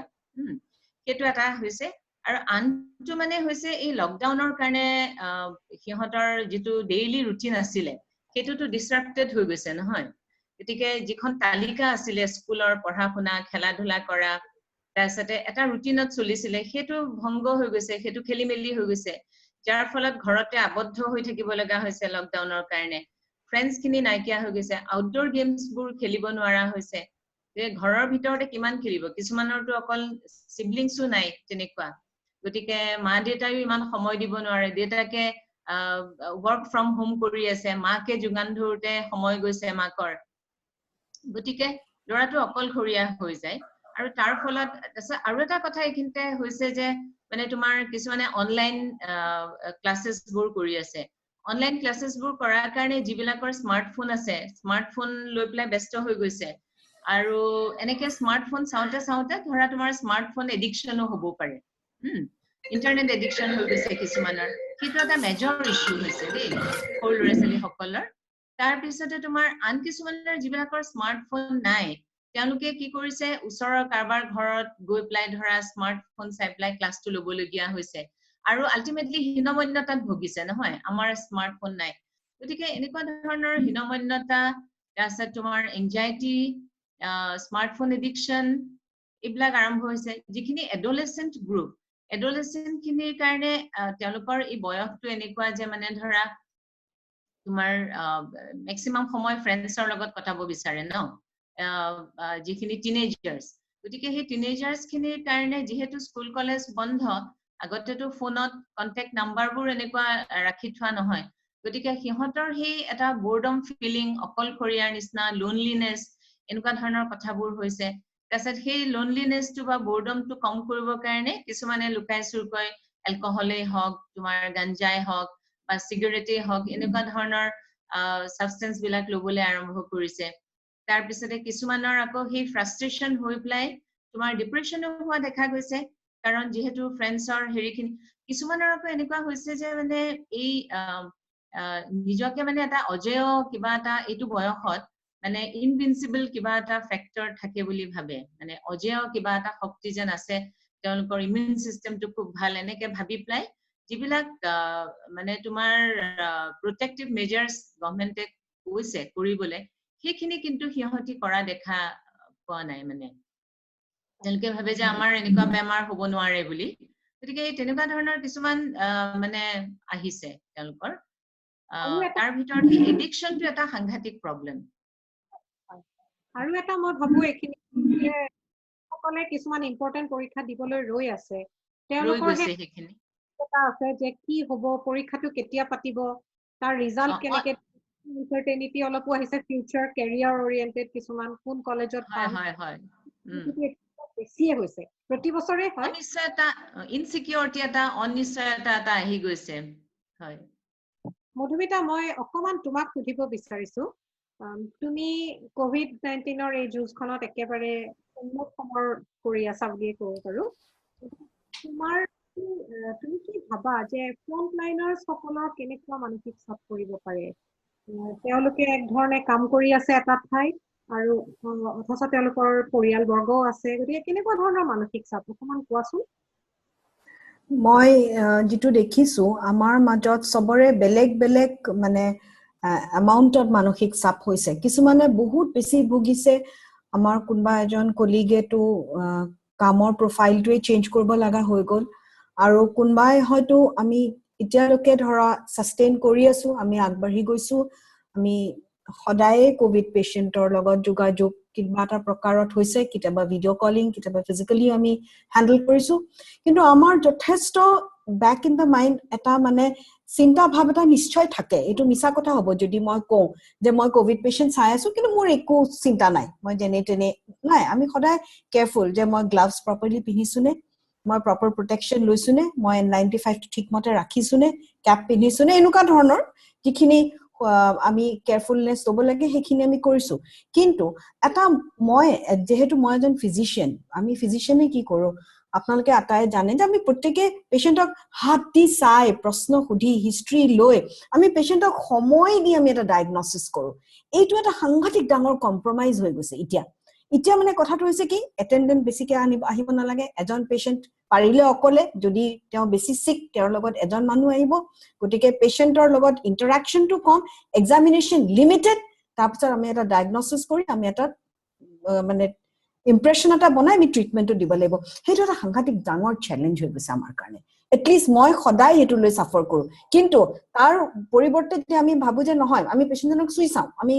সেইটো এটা হৈছে আৰু আনটো মানে হৈছে এই লকডাউনৰ কাৰণে হিহঁতৰ যেটো ডেইলি ৰুটিন আছিলে সেইটোটো ডিসৰাপ্টেড হৈ গৈছে নহয় গতিকে যিখন তালিকা আছিলে স্কুলৰ পঢ়া শুনা খেলা ধুলা কৰা তাৰসতে এটা ৰুটিনত চলিছিলে সেইটো ভংগ হৈ গৈছে সেইটো খেলিমেলি হৈ গৈছে যাৰ ফলত ঘৰতে আবদ্ধ হৈ থাকিব লগা হৈছে লকডাউনৰ কাৰণে ফ্ৰেন্ডছ খিনি নাইকিয়া হৈ গৈছে আউটডোৰ গেমছ বোৰ খেলিব নোৱাৰা হৈছে যে ঘৰৰ ভিতৰতে কিমান খেলিব কিছুমানৰটো অকল সিবলিংছও নাই তেনেকুৱা গতিকে মা দেউতায়ো ইমান সময় দিব নোৱাৰে দেউতাকে ওয়াৰ্ক ফ্ৰম হোম কৰি আছে মাকে যোগান ধৰোতে সময় গৈছে মাকৰ গতিকে ল'ৰাটো অকলশৰীয়া হৈ যায় আৰু তাৰ ফলত আৰু এটা কথা এইখিনতে হৈছে যে মানে তোমাৰ কিছুমানে অনলাইন ক্লাसेছ বোৰ কৰি আছে অনলাইন ক্লাसेছ বোৰ কৰাৰ কাৰণে যিবিলাকৰ স্মাৰ্টফোন আছে স্মাৰ্টফোন লৈ পেলাই ব্যস্ত হৈ গৈছে আৰু এনেকে স্মাৰ্টফোন চাওতে ধৰা তোমাৰ স্মাৰ্টফোন এডিকশনো হ'ব পাৰে ইন্টাৰনেট এডিকশন হৈ গৈছে কিছুমানৰ সেইটো এটা মেজৰ ইস্যু হৈছে দেই সৰু ল'ৰা ছোৱালী সকলৰ তাৰ পিছতে তোমাৰ আন কিছুমানৰ যিবিলাকৰ স্মাৰ্টফোন নাই তেওঁলোকে কি কৰিছে ওচৰৰ কাৰবাৰ ঘৰত গৈ প্লাই ধৰা স্মাৰ্টফোন চাই প্লাই ক্লাছটো ল'বলগীয়া হৈছে আৰু আলটিমেটলি হীনমন্যতাত ভুগিছে নহয় আমাৰ স্মাৰ্টফোন নাই গতিকে এনেকুৱা ধৰণৰ হীনমন্যতা তাৰছত তোমাৰ এংজাইটি স্মাৰ্টফোন এডিকশন এইবিলাক আৰম্ভ হৈছে যিখিনি এডোলেসেন্ট গ্ৰুপ এডোলেসেন্ট খিনিৰ কাৰণে তেওঁলোকৰ এই বয়সটো এনেকুৱা যে মানে ধৰা তোমাৰ ম্যাক্সিমাম সময় ফ্ৰেন্ডছৰ লগত কটাব বিচাৰে ন যিখিনি টিনেজাৰ্স গতিকে সেই টিনেজাৰ্স খিনিৰ কাৰণে যেহেতু স্কুল কলেজ বন্ধ আগতেতো ফোনত কন্টাক্ট নাম্বাৰবোৰ এনেকুৱা ৰাখি থোৱা নহয় গতিকে সিহঁতৰ সেই এটা বোৰ্ডম ফিলিং অকলশৰীয়াৰ নিচিনা লোনলিনেছ এনেকুৱা ধৰণৰ কথাবোৰ হৈছে তাৰছত সেই লোনলিনেছটো বা বোৰ্ডমটো কম কৰিবৰ কাৰণে কিছুমানে লুকাই চুৰকৈ এলকহলেই হওক তোমাৰ গাঞ্জাই হওক বা সিগাৰেটেই হওক এনেকুৱা ধৰণৰ সাবস্টেন্স বিলাক লবলৈ আৰম্ভ কৰিছে তাৰ পিছতে কিছুমানৰ আকৌ সেই ফ্ৰাষ্ট্ৰেচন হৈ প্লাই তোমাৰ ডিপ্ৰেছনো হোৱা দেখা গৈছে কাৰণ যেহেতু ফ্ৰেন্ডছৰ হেৰিখিনি কিছুমানৰ আকৌ এনেকুৱা হৈছে যে মানে এই নিজকে মানে এটা অজেয় কিবা এটা এইটো বয়সত মানে ইনভিনসিবল কিবা এটা ফ্যাক্টৰ থাকে বুলি ভাবে মানে অজেয় কিবা এটা শক্তি যেন আছে তেওঁলোকৰ ইমিউন সিস্টেমটো খুব ভাল এনেকে ভাবি প্লাই যিবিলাক মানে তোমাৰ প্ৰটেক্টিভ মেজাৰ্স গভৰ্নমেন্টে কৈছে কৰিবলৈ সেইখিনি কিন্তু হিহতি কৰা দেখা পোৱা নাই মানে তেওঁলোকে ভাবে যে আমাৰ এনেকুৱা বেমাৰ হ'ব নোৱাৰে বুলি গতিকে তেনেকুৱা ধৰণৰ কিছুমান মানে আহিছে তেওঁলোকৰ তাৰ ভিতৰত এডিকশনটো এটা সাংঘাতিক প্ৰবলেম আৰু এটা মই ভাবো এইখিনি যে সকলে কিছুমান ইম্পৰ্টেন্ট পৰীক্ষা দিবলৈ ৰৈ আছে তেওঁলোকৰ সেইখিনি এটা আছে যে কি হ'ব পৰীক্ষাটো কেতিয়া পাতিব তাৰ ৰিজাল্ট কেনেকে আনসাৰ্টেনিটি অলপো আহিছে ফিউচাৰ কেৰিয়াৰ ওৰিয়েন্টেড কিছুমান কোন কলেজত পাম বেছিয়ে হৈছে প্ৰতি বছৰে হয় অনিশ্চয়তা ইনসিকিউৰিটি এটা অনিশ্চয়তা এটা আহি গৈছে হয় মধুমিতা মই অকমান তোমাক সুধিব বিচাৰিছো তুমি কোভিড-19 এই যুঁজখনত একেবাৰে উন্নত সমৰ কৰি আছা বুলিয়ে ক'ব পাৰো তুমি কি ভাবা যে ফ্ৰন্ট লাইনাৰ্ছ সকলৰ কেনেকুৱা মানসিক চাপ কৰিব পাৰে তেওঁলোকে এক ধৰণে কাম কৰি আছে এটা ঠাইত আৰু অথচ তেওঁলোকৰ পৰিয়ালবৰ্গও আছে গতিকে কেনেকুৱা ধৰণৰ মানসিক চাপ অকমান কোৱাচোন মই যেটো দেখিছো আমাৰ মাজত সবৰে বেলেগ বেলেগ মানে এমাউন্টত মানসিক চাপ হৈছে কিছুমানে বহুত বেছি ভুগিছে আমাৰ কোনবা এজন কলিগে তো কামৰ প্ৰফাইলটোৱে চেঞ্জ কৰিব লগা হৈ গল আৰু কোনবাই হয়তো আমি এতিয়ালৈকে ধৰা সাস্টেইন কৰি আছো আমি আগবাঢ়ি গৈছো আমি সদায় কোভিড পেশেন্টৰ লগত যোগাযোগ কিবা এটা প্ৰকাৰত হৈছে কিতাবা ভিডিও কলিং কিতাবা ফিজিক্যালি আমি হ্যান্ডল কৰিছো কিন্তু আমাৰ যথেষ্ট ব্যাক ইন দা মাইন্ড এটা মানে চিন্তা ভাব এটা নিশ্চয় থাকে এটো মিছা কথা হ'ব যদি মই কওঁ যে মই কোভিড পেশেন্ট চাই আছো কিন্তু মোৰ একো চিন্তা নাই মই জেনে তেনে নাই আমি সদায় কেয়াৰফুল যে মই গ্লাভছ প্ৰপাৰলি পিন্ধিছুনে মই প্ৰপাৰ প্ৰটেকচন লৈছুনে মই N95 টো ঠিকমতে ৰাখিছুনে ক্যাপ পিন্ধিছুনে এনেকুৱা ধৰণৰ যিখিনি আমি কেয়াৰফুলনেস হ'ব লাগে হেখিনি আমি কৰিছো কিন্তু এটা মই যেহেতু মই এজন ফিজিশিয়ান আমি ফিজিশিয়ানে কি কৰো আপোনালোকে আটাই জানে যে আমি প্ৰত্যেককে পেশেন্টক হাত দি চাই প্ৰশ্ন সুধি হিষ্ট্ৰি লৈ আমি পেশেন্টক সময় দি আমি এটা ডায়াগনসিস কৰো এইটো এটা সাংঘাতিক ডাঙৰ কম্প্ৰমাইজ হৈ গৈছে এতিয়া মানে কথাটো হৈছে কি এটেন্ডেন্ট বেছিকে আহিব নালাগে এজন পেশেন্ট পাৰিলে অকলে যদি তেওঁ বেছি সিক তেওঁৰ লগত এজন মানুহ আহিব গতিকে পেশেন্টৰ লগত ইন্টাৰেকশনটো কম এক্সামিনেশন লিমিটেড তাৰপিছত আমি এটা ডায়াগনসিস কৰি আমি এটা মানে ইমপ্ৰেশন এটা বনাই আমি ট্ৰিটমেন্টটো দিব লাগিব হেটো এটা সাংঘাতিক ডাঙৰ চ্যালেঞ্জ হৈ গৈছে আমাৰ কাৰণে এটলিষ্ট মই সদায় হেতু লৈ সাফাৰ কৰো কিন্তু তাৰ পৰিৱৰ্তে যদি আমি ভাবু যে নহয় আমি পেশেন্টজনক সুই চাও আমি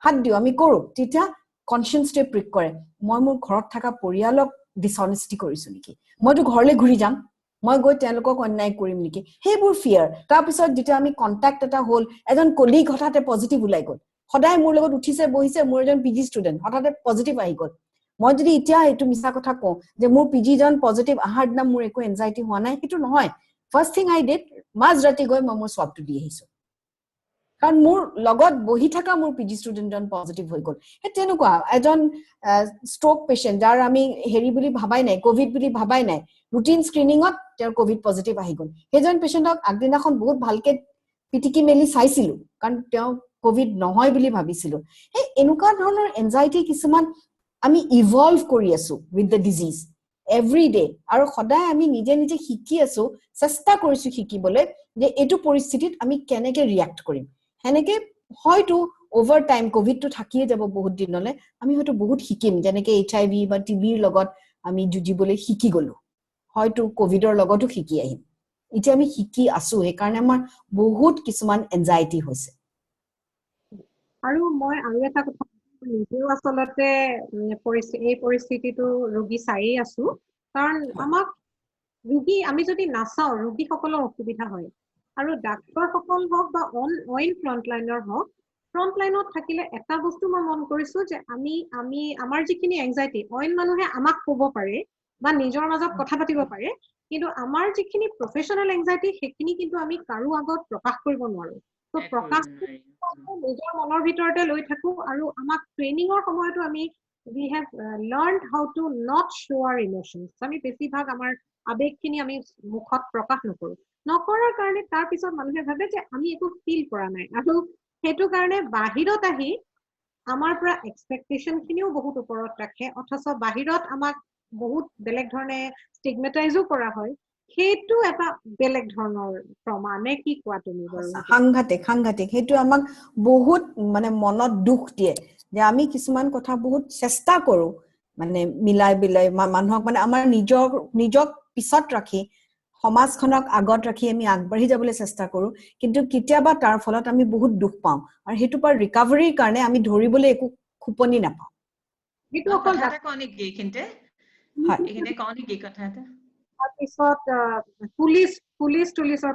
হাত দিও আমি কৰো তেতিয়া কনসিয়াসটো প্ৰিক কৰে মই মোৰ ঘৰত থকা পৰিয়ালক ডিসঅনেস্টি কৰিছো নেকি মইতো ঘৰলৈ ঘূৰি যাম মই গৈ তেওঁলোকক অন্যায় কৰিম নেকি হেবোৰ ফিয়াৰ তাৰ পিছত যেতিয়া আমি কন্টাক্ট এটা হল এজন কলিগ হঠাতে পজিটিভ উলাই গল সদায় মোৰ লগত উঠিছে বহিছে মোৰ এজন পিজি ষ্টুডেন্ট হঠাতে পজিটিভ আহি গল মই যদি এতিয়া এটো মিছা কথা কও যে মোৰ পিজি জন পজিটিভ আহাৰ দিনা মোৰ একো এনজাইটি হোৱা নাই হেতু নহয় ফাৰ্স্ট থিং আই ডিড মাজ ৰাতি গৈ মই সবটো দি আহিছো কাৰণ মোৰ লগত বহি থকা মোৰ পিজি ষ্টুডেন্ট জন পজিটিভ হৈ গল হে তেনেকুৱা এজন ষ্ট্ৰোক পেশেন্ট যাৰ আমি হেৰি বুলি ভাবাই নাই কোভিড বুলি ভাবাই নাই ৰুটিন স্ক্ৰিনিংত তেওঁৰ কোভিড পজিটিভ আহি গল হেজন পেশেন্টক আগদিনাখন বহুত ভালকে পিটিকি মেলি চাইছিলো কাৰণ তেওঁ কোভিড নহয় বুলি ভাবিছিলো হে এনেকুৱা ধৰণৰ এনজাইটি কিছুমান আমি ইভলভ কৰি আছো with the disease every day আৰু সদায় আমি নিজে নিজে শিকি আছো চেষ্টা কৰিছো শিকিবলৈ যে এটো পৰিস্থিতিত আমি কেনেকে ৰিয়াক্ট কৰিম হেনেকে হয়তো ওভাৰ টাইম কোভিড তো থাকিয়ে যাব বহুত দিনলে আমি হয়তো বহুত শিকিম যেনেকে এইচআইভি বা টিবিৰ লগত আমি যুজিবলৈ শিকি গলো হয়তো কোভিডৰ লগতো শিকি আহিম এতিয়া আমি শিকি আছো এই কাৰণে আমাৰ বহুত কিছুমান এনজাইটি হৈছে আৰু মই আৰু এটা কথা নিজেও আচলতে এই পৰিস্থিতিটো ৰোগী চাই আছো কাৰণ আমাক ৰোগী আমি যদি নাচাও ৰোগীসকলৰ অসুবিধা হয় আৰু ডাক্তৰসকল হওক বা অইন ফ্ৰন্টলাইনাৰ হওক ফ্ৰন্টলাইনত থাকিলে এটা বস্তু মই মন কৰিছো যে আমি আমাৰ যিখিনি এনজাইটি অইন মানুহে আমাক ক'ব পাৰে বা নিজৰ মাজত কথা পাতিব পাৰে কিন্তু আমাৰ যিখিনি প্ৰফেশনাল এনজাইটি সেইখিনি কিন্তু আমি কাৰো আগত প্ৰকাশ কৰিব নোৱাৰো তো প্ৰকাশ নিজৰ মনৰ ভিতৰতে লৈ থাকো আৰু আমাক ট্ৰেইনিংৰ সময়তো আমি we have learned how to not show our emotions আমি বেছিভাগ আমাৰ আবেগখিনি আমি মুখত প্ৰকাশ নকৰাৰ কাৰণে তাৰ পিছত মানুহে ভাবে যে আমি একো ফিল কৰা নাই আৰু হেতু কাৰণে বাহিৰত আহি আমাৰ পৰা এক্সপেক্টেশন খিনিও বহুত ওপৰত ৰাখে অথচ বাহিৰত আমাক বহুত বেলেগ ধৰণে ষ্টিগমেটাইজো কৰা হয় হেতু এটা বেলেগ ধৰণৰ প্ৰমাণে কি কোৱা তুমি বাৰু সাংঘাতিক হেতু আমাক বহুত মানে মনত দুখ দিয়ে যে আমি কিছুমান কথা বহুত চেষ্টা কৰো মানে মিলাই বিলাই মানুহক মানে আমাৰ নিজক পিছত ৰাখি সমাজখনক আগত ৰাখি আমি আগবাঢ়ি যাবলৈ চেষ্টা কৰো কিন্তু কেতিয়াবা তাৰ ফলত আমি বহুত দুখ পাওঁ আৰু হেতু পাৰ ৰিকভাৰীৰ কাৰণে আমি ধৰিবলৈ একো খুপনি নাপাওঁ হেতু অকল কথা কোৱা নেকি এইখিনতে কোৱা নেকি কথা এটা তাৰপিছত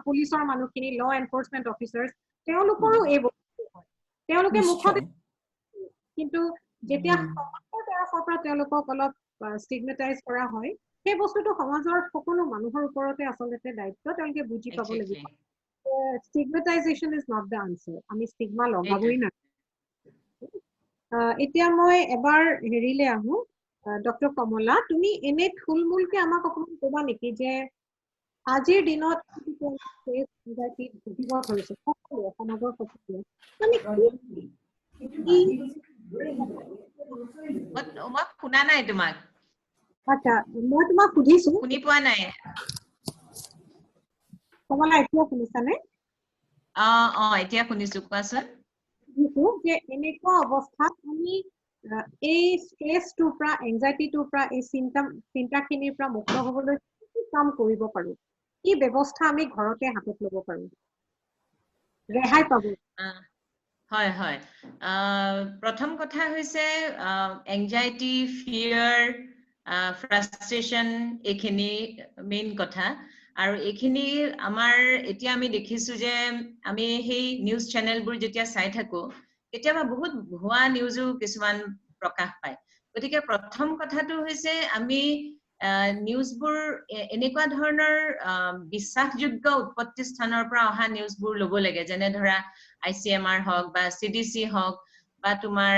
পুলিচৰ মানুহখিনি ল এনফোৰ্সমেন্ট অফিচাৰ্স তেওঁলোকৰো এই বস্তু হয় তেওঁলোকে মুখত কিন্তু যেতিয়া সমাজৰ তৰফৰ পৰা তেওঁলোকক অলপ ষ্টিগমেটাইজ কৰা হয় সেই বস্তুটো সমাজৰ সকলো মানুহৰ ওপৰতে আচলতে দায়িত্ব তেওঁলোকে বুজি পাব লাগিব stigmatization is not the answer আমি stigma লগাবই না এতিয়া মই এবাৰ হেৰিলে আহো ডক্টৰ কমলা তুমি এনে থুলমুলকে আমাক অকমান ক'বা নেকি যে আজিৰ দিনত সমাজৰ সকলোৱে মানে মই শুনা নাই তোমাক আচ্ছা মই তোমাক সুধিছো শুনি পোৱা নাই কমলা এতিয়া শুনিছানে এতিয়া শুনিছো কোৱাচোন যে এনেকুৱা অৱস্থাত আমি এই ষ্ট্ৰেছটোৰ পৰা এংজাইটিটোৰ পৰা এই চিন্তাখিনিৰ পৰা মুক্ত হ'বলৈ কি কাম কৰিব পাৰো কি ব্যৱস্থা আমি ঘৰতে হাতত ল'ব পাৰো ৰেহাই পাব হয় হয় প্ৰথম কথা হৈছে এংজাইটি ফিয়াৰ ফ্ৰাষ্ট্ৰেশ্যন এইখিনি মেইন কথা আৰু এইখিনি আমাৰ এতিয়া আমি দেখিছো যে আমি সেই নিউজ চেনেলবোৰ যেতিয়া চাই থাকো কেতিয়াবা বহুত ভুৱা নিউজো কিছুমান প্ৰকাশ পায় গতিকে প্ৰথম কথাটো হৈছে আমি নিউজবোৰ এনেকুৱা ধৰণৰ বিশ্বাসযোগ্য উৎপত্তি স্থানৰ পৰা অহা নিউজবোৰ ল'ব লাগে যেনে ধৰা ICMR হওক বা CDC হওক বা তোমাৰ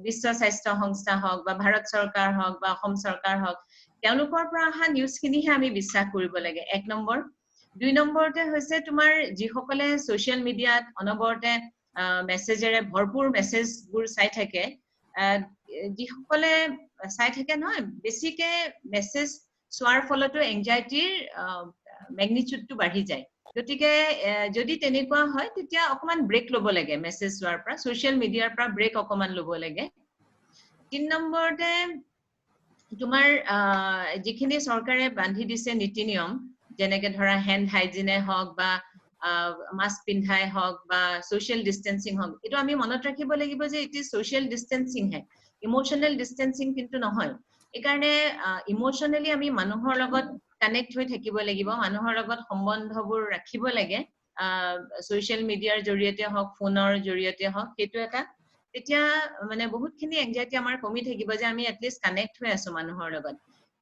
বিশ্ব স্বাস্থ্য সংস্থা হওক বা ভাৰত চৰকাৰ হওক বা অসম চৰকাৰ হওক তেওঁলোকৰ পৰা অহা নিউজখিনিহে আমি বিশ্বাস কৰিব লাগে 1 নম্বৰ 2 নম্বৰতে হৈছে তোমাৰ যিসকলে ছ'চিয়েল মিডিয়াত অনবৰতে মেছেজেৰে ভৰপূৰ মেছেজবোৰ চাই থাকে যিসকলে চাই থাকে নহয় বেছিকে মেছেজ চোৱাৰ ফলতো এংজাইটিৰ মেগনিটিউডটো বাঢ়ি যায় গতিকে যদি তেনেকুৱা হয় তেতিয়া অকমান ব্ৰেক ল'ব লাগে মেছেজ চোৱাৰ পৰা ছ'চিয়েল মিডিয়াৰ পৰা ব্ৰেক অকমান ল'ব লাগে 3 নম্বৰতে তোমাৰ যিখিনি চৰকাৰে বান্ধি দিছে নীতি নিয়ম যেনেকে ধৰা হেণ্ড হাইজিনে হওক বা মাস্ক পিন্ধাই হওক বা সোশ্যাল ডিস্টেন্সিং হওক এটো আমি মনত ৰাখিব লাগিব যে ইট ইজ সোশ্যাল ডিস্টেন্সিং হে ইমোশনাল ডিস্টেন্সিং কিন্তু নহয় একাৰণে ইমোশনালি আমি মানুহৰ লগত কানেক্ট হৈ থাকিব লাগিব মানুহৰ লগত সম্বন্ধবোৰ ৰাখিব লাগে সোশ্যাল মিডিয়াৰ জৰিয়তে হওক ফোনৰ জৰিয়তে হওক সেইটো এটা তেতিয়া মানে বহুতখিনি এংজাইটি আমাৰ কমি থাকিব যে আমি এটলিষ্ট কানেক্ট হৈ আছো মানুহৰ লগত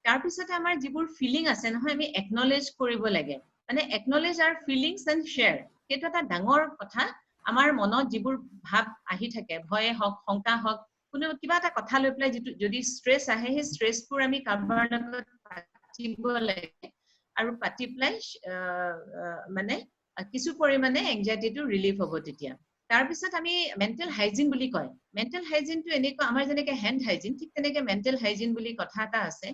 তাৰ পিছতে আমাৰ যিবোৰ ফিলিং আছে নহয় আমি একনলেজ কৰিব লাগে মানে acknowledge R feelings and share সেইটো এটা ডাঙৰ কথা আমাৰ মনত যিবোৰ ভাব আহি থাকে ভয় হওক শংকা হওক কোনো কিবা এটা কথা লৈ পেলাই যদি ষ্ট্ৰেছ আহে সেই ষ্ট্ৰেছবোৰ আমি কাৰোবাৰ লগত পাতিব লাগে আৰু পাতি পেলাই মানে কিছু পৰিমাণে এংজাইটিটো ৰিলিফ হ'ব তেতিয়া তাৰপিছত আমি মেণ্টেল হাইজিন বুলি কয় মেণ্টেল হাইজিনটো এনেকুৱা আমাৰ যেনেকে হেণ্ড হাইজিন ঠিক তেনেকে মেণ্টেল হাইজিন বুলি কথা এটা আছে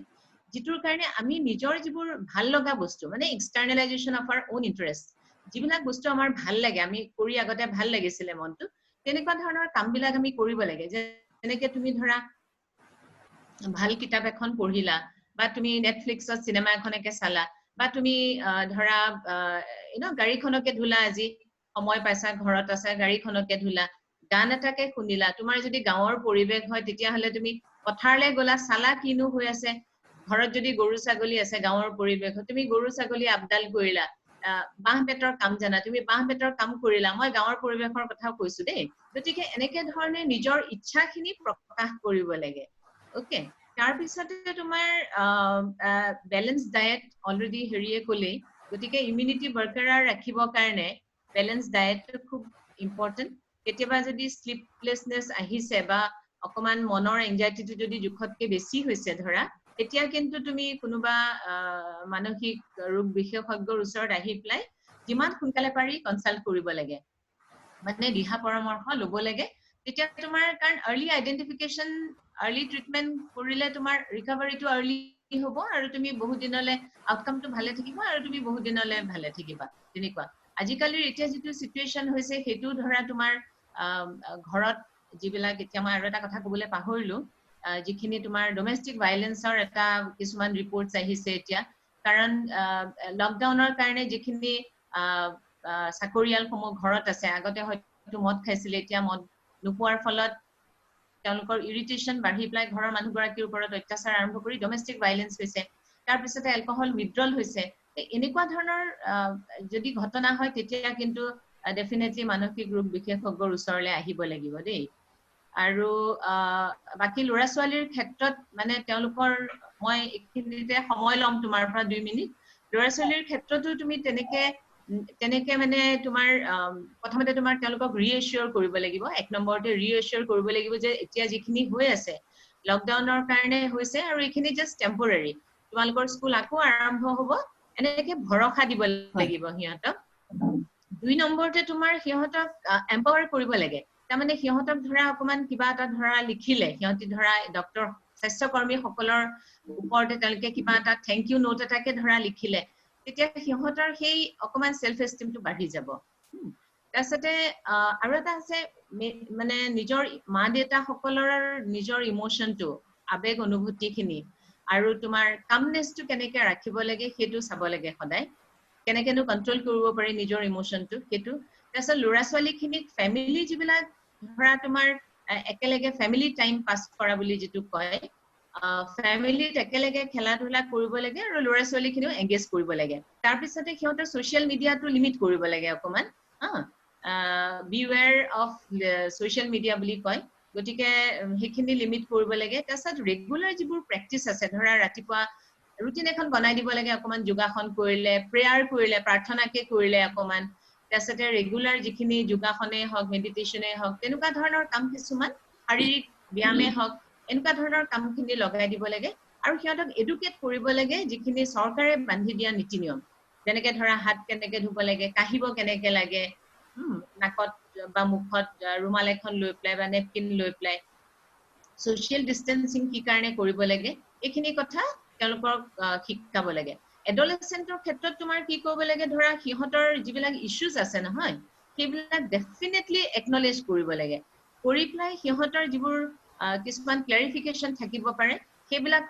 যিটোৰ কাৰণে আমি নিজৰ যিবোৰ ভাল লগা বস্তু মানে এক্সটাৰ্নেলাইজেশ্যন অফ আৱাৰ ওন ইণ্টাৰেষ্ট যিবিলাক বস্তু আমাৰ ভাল লাগে আমি কৰি আগতে ভাল লাগিছিলে মনটো তেনেকুৱা ধৰণৰ কামবিলাক আমি কৰিব লাগে যেনেকে তুমি ধৰা ভাল কিতাপ এখন পঢ়িলা বা তুমি নেটফ্লিক্সত চিনেমা এখনকে চালা বা তুমি ধৰা গাড়ীখনকে ধুলা আজি সময় পাইছা ঘৰত আছা গাড়ীখনকে ধুলা গান এটাকে শুনিলা তোমাৰ যদি গাঁৱৰ পৰিৱেশ হয় তেতিয়া হলে তুমি পথাৰলৈ গলা চালা কিনো হৈ আছে ঘৰত যদি গৰু ছাগলী আছে গাঁৱৰ পৰিৱেশত তুমি গৰু ছাগলী আপডাল কৰিলা বাহ বেতৰ কাম জানা তুমি বাহ বেতৰ কাম কৰিলা মই গাঁৱৰ পৰিৱেশৰ কথাও কৈছো দেই গতিকে এনেকে ধৰণে নিজৰ ইচ্ছাখিনি প্ৰকাশ কৰিব লাগে ওকে তাৰ পিছতে তোমাৰ বেলেন্স ডায়েট অলৰেডি হেৰিয়ে ক'লে গতিকে ইমিউনিটি বৰকৰাৰ ৰাখিবৰ কাৰণে বেলেন্স ডায়েটটো খুব ইম্পৰ্টেন্ট কেতিয়াবা যদি স্লিপলেছনেছ আহিছে বা অকমান মনৰ এংজাইটিটো যদি জুখতকে বেছি হৈছে ধৰা এতিয়া কিন্তু তুমি কোনোবা মানসিক ৰোগ বিশেষজ্ঞৰ ওচৰত আহি পেলাই যিমান সোনকালে পাৰি কনসাল্ট কৰিব লাগে মানে দিহা পৰামৰ্শ ল'ব লাগে তেতিয়া তোমাৰ কাৰণ আৰ্লি আইডেন্টিফিকেশন আৰ্লি ট্ৰিটমেন্ট কৰিলে তোমাৰ ৰিকভাৰীটো আৰ্লি হ'ব আৰু তুমি বহুত দিনলৈ আউটকামটো ভালে থাকিব আৰু তুমি বহুত দিনলৈ ভালে থাকিবা তেনেকুৱা আজিকালিৰ এতিয়া যিটো সিচুৱেশন হৈছে সেইটো ধৰা তোমাৰ ঘৰত যিবিলাক এতিয়া মই আৰু এটা কথা ক'বলৈ পাহৰিলো যিখিনি তোমাৰ ডোমেষ্টিক ভাইলেন্সৰ এটা কিছুমান ৰিপৰ্টছ আহিছে এতিয়া কাৰণ লকডাউনৰ কাৰণে যিখিনি চাকৰিয়ালসমূহ ঘৰত আছে আগতে হয়তো মদ খাইছিলে এতিয়া মদ নোপোৱাৰ ফলত তেওঁলোকৰ ইৰিটেশন বাঢ়ি পেলাই ঘৰৰ মানুহগৰাকীৰ ওপৰত অত্যাচাৰ আৰম্ভ কৰি ডোমেষ্টিক ভাইলেন্স হৈছে তাৰপিছতে এলকহল উইথড্ৰল হৈছে এনেকুৱা ধৰণৰ যদি ঘটনা হয় তেতিয়া কিন্তু ডেফিনেটলি মানসিক ৰোগ বিশেষজ্ঞৰ ওচৰলৈ আহিব লাগিব দেই আৰু বাকি ল'ৰা ছোৱালীৰ ক্ষেত্ৰত মানে তেওঁলোকৰ মই এইখিনিতে সময় লম তোমাৰ পৰা 2 মিনিট ল'ৰা ছোৱালীৰ ক্ষেত্ৰতো তুমি তেনেকে মানে তোমাৰ প্ৰথমতে তোমাৰ তেওঁলোকক ৰিএশ্যোৰ কৰিব লাগিব এক নম্বৰতে ৰিএশ্যোৰ কৰিব লাগিব যে এতিয়া যিখিনি হৈ আছে লকডাউনৰ কাৰণে হৈছে আৰু এইখিনি জাস্ট টেম্পৰাৰী তোমালোকৰ স্কুল আকৌ আৰম্ভ হ'ব এনেকে ভৰসা দিব লাগিব সিহঁতক 2 নম্বৰতে তোমাৰ সিহঁতক এম্পাৱাৰ কৰিব লাগে তাৰমানে সিহঁতক ধৰা অকমান কিবা এটা ধৰা লিখিলে সিহঁতি ধৰা ডক্টৰ স্বাস্থ্যকৰ্মী সকলৰ ওপৰতে তেওঁলোকে কিবা এটা থেংক ইউ নোট এটাকে ধৰা লিখিলে তেতিয়া সিহঁতৰ সেই অকমান সেলফ এষ্টিমটো বাঢ়ি যাব তাৰছতে আৰু এটা আছে মানে নিজৰ মা দেউতা সকলৰ নিজৰ ইমোশনটো আবেগ অনুভূতিখিনি আৰু তোমাৰ কামনেছটো কেনেকে ৰাখিব লাগে সেইটো চাব লাগে সদায় কেনেকেনো কন্ট্ৰোল কৰিব পাৰি নিজৰ ইমোশনটো সেইটো তাৰছত ল'ৰা ছোৱালীখিনিক ফ্যামিলি যিবিলাক ধৰা তোমাৰ একেলগে ফ্যামিলি টাইম পাস কৰা বুলি যেটো কয় ফ্যামিলিত একেলগে খেলা ধুলা কৰিব লাগে আৰু ল'ৰা ছোৱালীখিনিও এংগেজ কৰিব লাগে তাৰ পিছতে সিহঁতৰ সোশ্যাল মিডিয়াটো লিমিট কৰিব লাগে অকমান বিৱেৰ অফ সোশ্যাল মিডিয়া বুলি কয় গতিকে হেখিনি লিমিট কৰিব লাগে তাৰছত ৰেগুলাৰ যিবোৰ প্ৰেক্টিস আছে ধৰা ৰাতিপুৱা ৰুটিন এখন বনাই দিব লাগে অকমান যোগাসন কৰিলে প্ৰেয়াৰ কৰিলে প্ৰাৰ্থনাকে কৰিলে অকমান তাৰছতে ৰেগুলাৰ যিখিনি যোগাসনে হওক মেডিটেশনে হওক তেনেকুৱা ধৰণৰ কাম কিছুমান শাৰীৰিক ব্যায়ামে হওক এনেকুৱা ধৰণৰ কামখিনি লগাই দিব লাগে আৰু সিহঁতক এডুকেট কৰিব লাগে যিখিনি চৰকাৰে বান্ধি দিয়া নীতি নিয়ম যেনেকে ধৰা হাত কেনেকে ধুব লাগে কাহিব কেনেকে লাগে নাকত বা মুখত ৰুমাল এখন লৈ প্লাই বা নেপকিন লৈ প্লাই সোশ্যাল ডিস্টেন্সিং কি কাৰণে কৰিব লাগে এইখিনি কথা তেওঁলোকক শিকাব লাগে এডোলেসেন্টৰ ক্ষেত্ৰত তোমাৰ কি কৰিব লাগে ধৰা সিহঁতৰ যিবিলাক ইস্যুজ আছে নহয় সেইবিলাক ডেফিনেটলি একনলেজ কৰিব লাগে কৰি প্লাই সিহঁতৰ যিবোৰ কিছুমান ক্লাৰিফিকেশন থাকিব পাৰে সেইবিলাক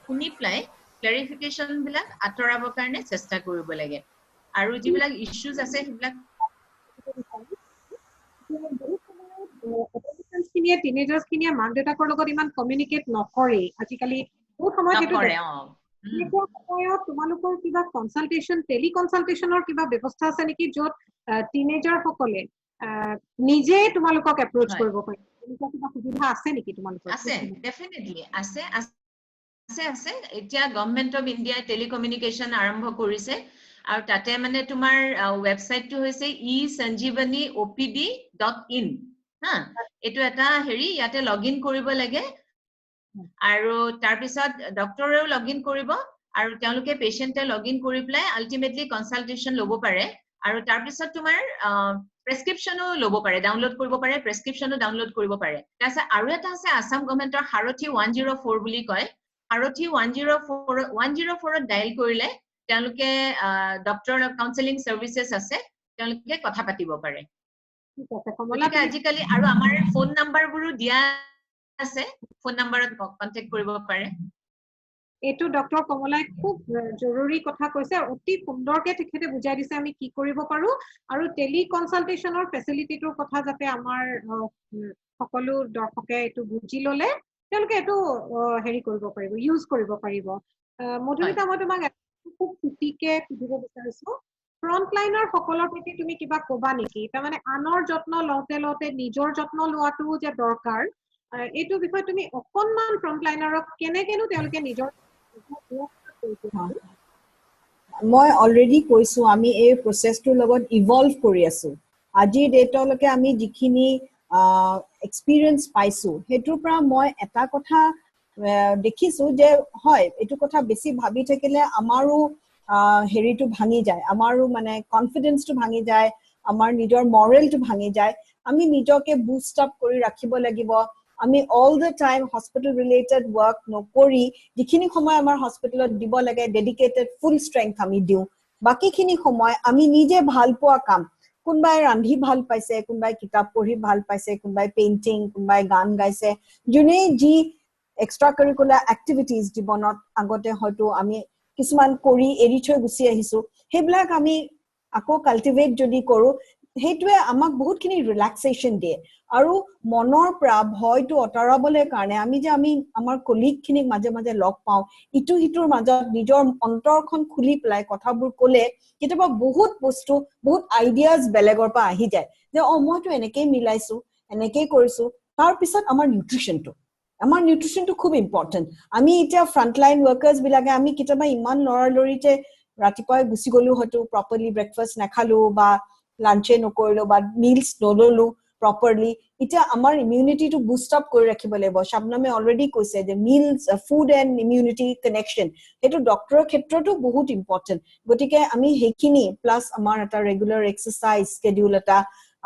শুনি প্লাই ক্লাৰিফিকেশন বিলাক আতৰাবৰ কাৰণে চেষ্টা কৰিব লাগে আৰু যিবিলাক ইস্যুজ আছে সেইবিলাক খিনিয়ে টিনেজাৰ্স খিনিয়ে মাক দেউতাকৰ লগত ইমান কমিউনিকেট নকৰে আজিকালি বহুত সময় সেইটো সময়ত তোমালোকৰ কিবা কনসালটেশন টেলি কনসালটেশনৰ কিবা ব্যৱস্থা আছে নেকি য'ত টিনেজাৰ সকলে নিজে তোমালোকক এপ্ৰোচ কৰিব পাৰে এনেকুৱা কিবা সুবিধা আছে নেকি তোমালোকৰ আছে ডেফিনেটলি আছে এতিয়া গভৰ্নমেন্ট অফ ইন্ডিয়া টেলিকমিউনিকেশন আৰম্ভ কৰিছে আৰু তাতে মানে তোমাৰ ওয়েবসাইটটো হৈছে esanjeevaniopd.in হা এটো এটা হেৰি ইয়াতে লগইন কৰিব লাগে আৰু তাৰ পিছত ডক্টৰেও লগইন কৰিব আৰু তেওঁলোকে পেশেন্টে লগইন কৰি প্লাই আলটিমেটলি কনসালটেশন লব পাৰে আৰু তাৰ পিছত তোমাৰ প্ৰেসক্ৰিপশনো লব পাৰে ডাউনলোড কৰিব পাৰে প্ৰেসক্ৰিপশনো ডাউনলোড কৰিব পাৰে তাৰপিছত আৰু এটা আছে আসাম গভৰ্নমেন্টৰ হাৰথি 104 বুলি কয় হাৰথি 104ত ডায়াল কৰিলে তেওঁলোকে ডক্টৰ কাউন্সেলিং সাৰ্ভিসেস আছে তেওঁলোকে কথা পাতিব পাৰে ঠিক আছে আজিকালি আৰু আমাৰ ফোন নাম্বাৰবোৰো দিয়া আছে ফোন নাম্বাৰত কন্টাক্ট কৰিব পাৰে এটো ডক্টৰ কমলাই খুব জৰুৰী কথা কৈছে অতি সুন্দৰকে তেখেতে বুজাই দিছে আমি কি কৰিব পাৰো আৰু টেলি কনসালটেশনৰ ফেসিলিটিটোৰ কথা যাতে আমাৰ সকলো দৰ্শকে এটো বুজি ললে তেওঁলোকে এটো হেৰি কৰিব পাৰিব ইউজ কৰিব পাৰিব মধুমিতা মই তোমাক খুব খুটিকে সুধিব বিচাৰিছো ফ্ৰন্ট লাইনৰ সকলৰ প্ৰতি তুমি কিবা কবা নেকি তাৰ মানে আনৰ যত্ন লওতে নিজৰ যত্ন লোৱাটো যে দৰকাৰ এইটো বিষয় তুমি অকনমান ফ্ৰন্ট লাইনাৰক কেনেকেনো তেওঁলোকে নিজৰ মই অলৰেডি কৈছো আমি এই প্ৰসেসটোৰ লগত ইভলভ কৰি আছো আজিৰ ডেটলৈকে আমি যিখিনি এক্সপেৰিয়েন্স পাইছো হেতুৰ পৰা মই এটা কথা দেখিছো যে হয় এটো কথা বেছি ভাবি থাকিলে আমাৰো হেৰিটো ভাঙি যায় আমাৰো মানে কনফিডেন্সটো ভাঙি যায় আমাৰ নিজৰ মৰেলটো ভাঙি যায় আমি নিজকে বুস্ট আপ কৰি ৰাখিব লাগিব আমি all the time hospital related work নকৰি যিখিনি সময় আমাৰ হস্পিটেলত দিব লাগে ডেডিকেটেড ফুল স্ট্ৰেংথ আমি দিও বাকিখিনি সময় আমি নিজে ভাল পোৱা কাম কোনবাই ৰান্ধি ভাল পাইছে কোনবাই কিতাপ পঢ়ি ভাল পাইছে কোনবাই পেইন্টিং কোনবাই গান গাইছে জুনে জি এক্সট্ৰা কাৰিকুলাৰ এক্টিভিটিজ জীৱনত আগতে হয়তো আমি কিছুমান কৰি এৰি থৈ গুছি আহিছো হেবিলাক আমি আকৌ কাল্টিভেট যদি কৰো হেতুৱে আমাক বহুতখিনি ৰিলেক্সেশন দিয়ে আৰু মনৰ পৰা ভয়টো অতৰাবলৈ কাৰণে আমি আমাৰ কলিগখিনিক মাজে মাজে লগ পাও ইটো হিটোৰ মাজত নিজৰ অন্তৰখন খুলি প্লাই কথাবোৰ ক'লে কেতিয়াবা বহুত বস্তু বহুত আইডিয়াজ বেলেগৰ পৰা আহি যায় যে মইতো এনেকৈ মিলাইছো এনেকেই কৰিছো তাৰ পিছত আমাৰ নিউট্ৰিশনটো খুব ইম্পৰ্টেন্ট আমি এতিয়া ফ্ৰন্টলাইন ওয়াৰ্কাৰ্স বিলাকে আমি কিতাবা ইমান লৰালৰিতে ৰাতিপুৱা গুছি গলো হয়তো প্ৰপাৰলি ব্ৰেকফাষ্ট নাখালো বা লাঞ্চে নকৰিলো বা মিলস নললো properly এটা আমাৰ ইমিউনিটিটো বুস্ট আপ কৰি ৰাখিব লাগিব শাবনামে অলৰেডি কৈছে যে meals food and immunity connection এটো ডক্টৰৰ ক্ষেত্ৰতো বহুত ইম্পৰ্টেন্ট গতিকে আমি হেখিনি প্লাস আমাৰ এটা ৰেগুলাৰ এক্সাৰসাইজ স্কেডিউল এটা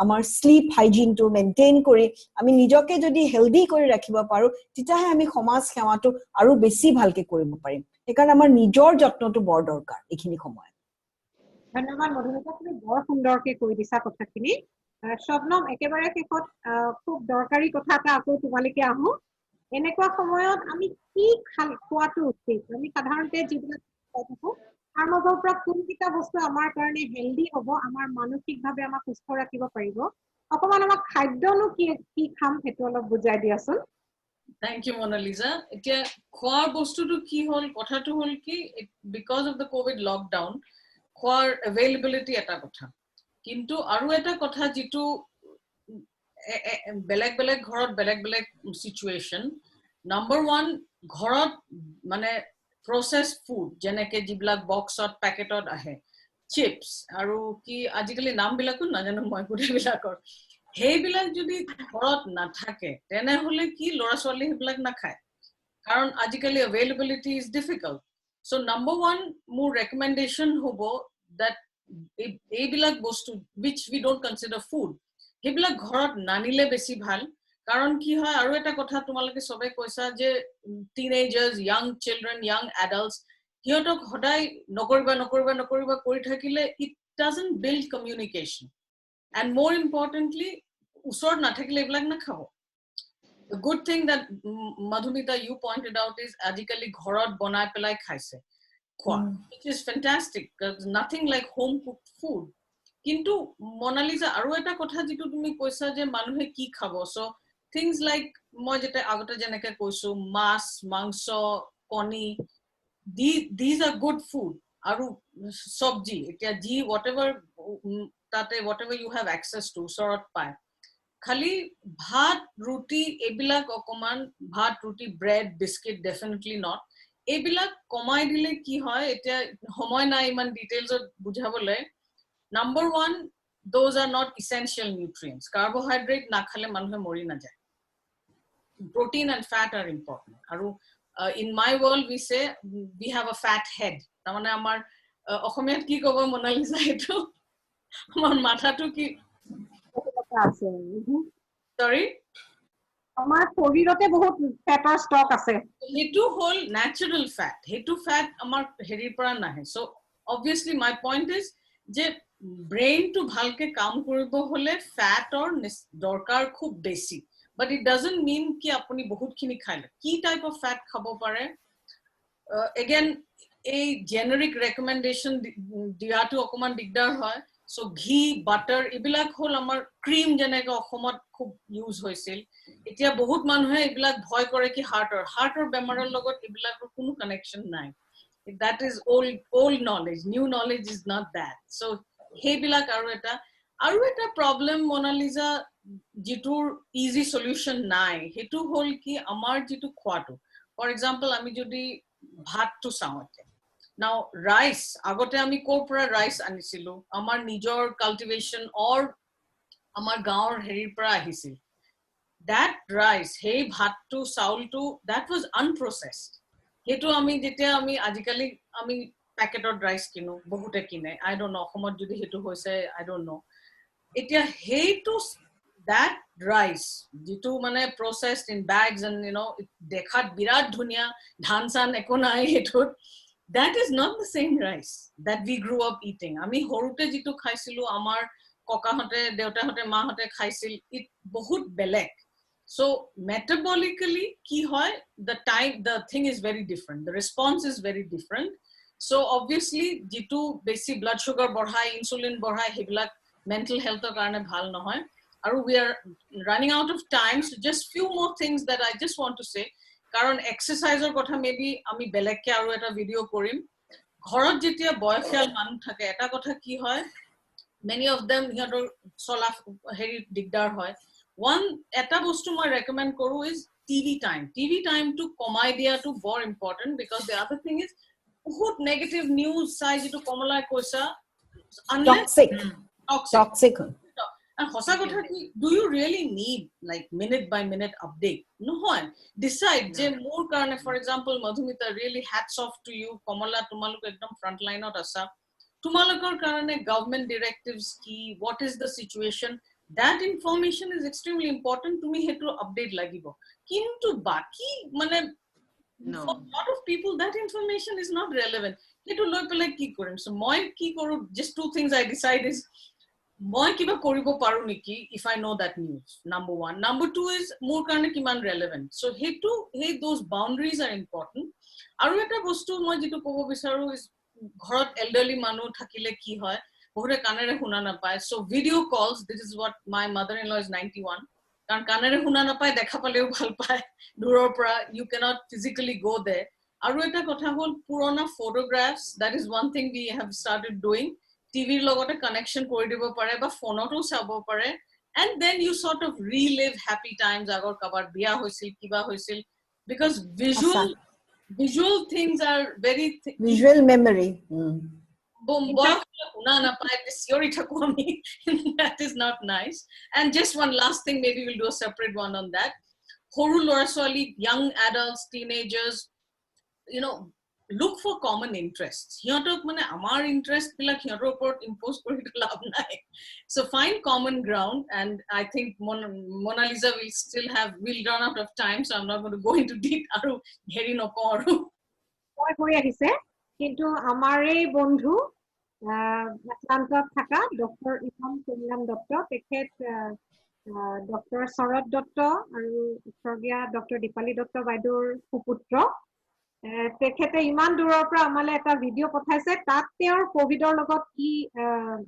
আমাৰ স্লিপ হাইজিনটো মেইনটেইন কৰি আমি নিজকে যদি হেলদি কৰি ৰাখিব পাৰো তেতিয়াহে আমি সমাজ সেৱাটো আৰু বেছি ভালকে কৰিব পাৰিম কাৰণ আমাৰ নিজৰ যত্নটো বৰ দৰকাৰ এইখিনি সময়ত ধন্যবাদ মধুমিতা তুমি বৰ সুন্দৰকে কৈ দিছা কথাখিনি শবনম একেবাৰে শেষত খুব দৰকাৰী কথা এটা আকৌ তোমালৈকে আহো এনেকুৱা সময়ত আমি কি খোৱাটো উচিত আমি সাধাৰণতে যিবিলাক থাকো তাৰ মাজৰ পৰা কোনকেইটা বস্তু আমাৰ কাৰণে হেলদি হ'ব আমাৰ মানসিকভাৱে আমাক সুস্থ ৰাখিব পাৰিব অকমান আমাক খাদ্যনো কি খাম সেইটো অলপ বুজাই দিয়াচোন Thank you, Mona Lisa. এতিয়া খোৱাৰ বস্তুটো কি হল কথাটো হল কি because of the COVID lockdown খোৱাৰ availability এটা কথা কিন্তু আৰু এটা কথা যেটো বেলেগ বেলেগ ঘৰত বেলেগ বেলেগ situation number 1 ঘৰত মানে processed food যেনেকে যিবিলাক বক্সত পেকেটত আহে chips আৰু কি আজিকালি নাম বিলাকো নাজানো মই গুটেবিলাকৰ হেইবিলাক যদি ঘৰত নাথাকে তেনে হলে কি লৰা ছোৱালী হেবিলাক নাখায় কাৰণ আজিকালি availability is difficult so number 1 মোৰ recommendation hobo that এইবিলাক বস্তু which we don't consider food হেবিলাক ঘৰত নানিলে বেছি ভাল কাৰণ কি হয় আৰু এটা কথা তোমালোকে সবে কৈছা যে teenagers young children young adults হিয়তক হদাই নকৰিবা কৰি থাকিলে it doesn't build communication and more importantly usor na thakile eblak na khabo the good thing that Madhumita you pointed out is adikali ghorot banai pelai khaise khwa which is fantastic because nothing like home cooked food kintu Mona Lisa aru eta kotha jitu tumi koisa je manuhe ki khabo so things like moi jeta agote jeneke koisu mas mangso koni these are good food aru sabji eta ji whatever tate whatever you have access to sorot pai khali bhat ruti ebilak okoman bhat ruti bread biscuit definitely not ebilak komai dile ki hoy eta homoy na iman details ot bujhabole number 1 those are not essential nutrients carbohydrate na khale manhe mori na jay protein and fat are important aru in my world we say we have a fat head tamane amar অসমীয়াত কি কব Mona Lisa এটো আমার মাথাটো কি আছে sorry আমাৰ শৰীৰতে বহুত ফেটৰ ষ্টক আছে হেতু হল natural fat হেতু fat আমাৰ হেৰিৰ পৰা নাহে so obviously my point is যে brain to ভালকে কাম কৰিব হলে fat or দৰকাৰ খুব বেছি but it doesn't mean কি আপুনি বহুতখিনি খাইলে কি type of fat খাব পাৰে again a generic recommendation দিয়াটো অকমান দিগদাৰ হয় so ghee butter ibilak hol amar cream jeneka okhomot khub use hoisil etia bahut manuhe ibilak bhoy kore ki heart or bemarer logot ibilak kono connection nai that is old knowledge new knowledge is not that so hebilak aru eta problem Mona Lisa jitur easy solution nai hetu hol ki amar jitu khwatu for example ami jodi bhat to saote now rice agote ami korpora rice anisilu amar nijor cultivation or amar gaor herir pra ahisil that rice hey bhat to saul to that was unprocessed hetu ami jetia ami ajikali ami packet of rice kinu bahute kine I don't know khomot jodi hetu hoise I don't know etia hey to that rice jitu mane processed in bags and you know dekhat birat dhunia dhan san ekonai hetu that is not the same rice that we grew up eating ami horute jitu khaisilu amar koka hote deuta hote ma hote khaisil it bahut belek so metabolically ki hoy the thing is very different the response is very different so obviously jitu basic blood sugar borhai insulin borhai heblak mental health er karone bhal nohoy aru we are running out of time so just few more things that I just want to say কারণ এক্সাৰসাইজৰ কথা maybe আমি বেলেগকে আৰু এটা video কৰিম ঘৰত যেতিয়া বয়সীয়াল মানুহ থাকে এটা কথা কি হয় many of them হিহঁতৰ চলা হেৰি দিগদাৰ হয় One eta bostu I recommend koru is TV time. TV time to komai dia to more important, because the other thing is বহুত negative news size to Kamala koisa toxic. And hosa kotha ki, do you really need like minute by minute update? No one decide je more karone, for example, Madhumita, really hats off to you. Kamala tumaluk ekdom front line out asa. Tumalukor karone government directives ki, what is the situation? That information is extremely important to me. Hetu update lagibo. Kintu baki mane No. for a lot of people that information is not relevant. Hetu loi pelai ki korim. So moi ki koru, just two things I decide is moi kiba koribo paru niki if I know that news. Number one. Number two is more karone kiman relevant. So hetu those boundaries are important. Aru eta bostu moi jitu kobo bisaru is ঘৰত elderly মানুহ থাকিলে কি হয় বহুতে কানেৰে শুনা নাপায় so video calls, this is what my mother-in-law is 91 কাৰণ কানেৰে শুনা নাপায় দেখা পালেও ভাল পায় দূৰৰ পৰা you cannot physically go there আৰু এটা কথা হ'ল পুৰণা photographs, that is one thing we have started doing. TV লগতে connection কৰি দিব পাৰে বা ফোনতো চাব পাৰে, and then you sort of relive happy times আগৰ কাবাৰ বিয়া হৈছিল কিবা হৈছিল, because visual things are very visual memory. That is not nice. And just one last thing, maybe we'll do a separate one on that. Horu lora swali, young adults, teenagers, you know, look for common interests. Hiyotok mane amar interest bilak hiyotor opor impose kori to lab nai. So find common ground, and I think Mona Lisa will run out of time, so I'm not going to go into detail aru heri noko aru মই কৰি আহিছে কিন্তু আমাৰ এই বন্ধু আটলান্টাত থাকা doctor ইমাম কল্যাণ দত্ত, তেখেত ডক্টৰ শৰৎ দত্ত আৰু স্বৰ্গীয়া ডক্টৰ দীপালী দত্ত বাইদেউৰ সুপুত্ৰ। তেখেতে ইমান দূৰৰ পৰা আমালে এটা ভিডিঅ' পঠাইছে, তাত তেওঁৰ কোভিডৰ লগত কি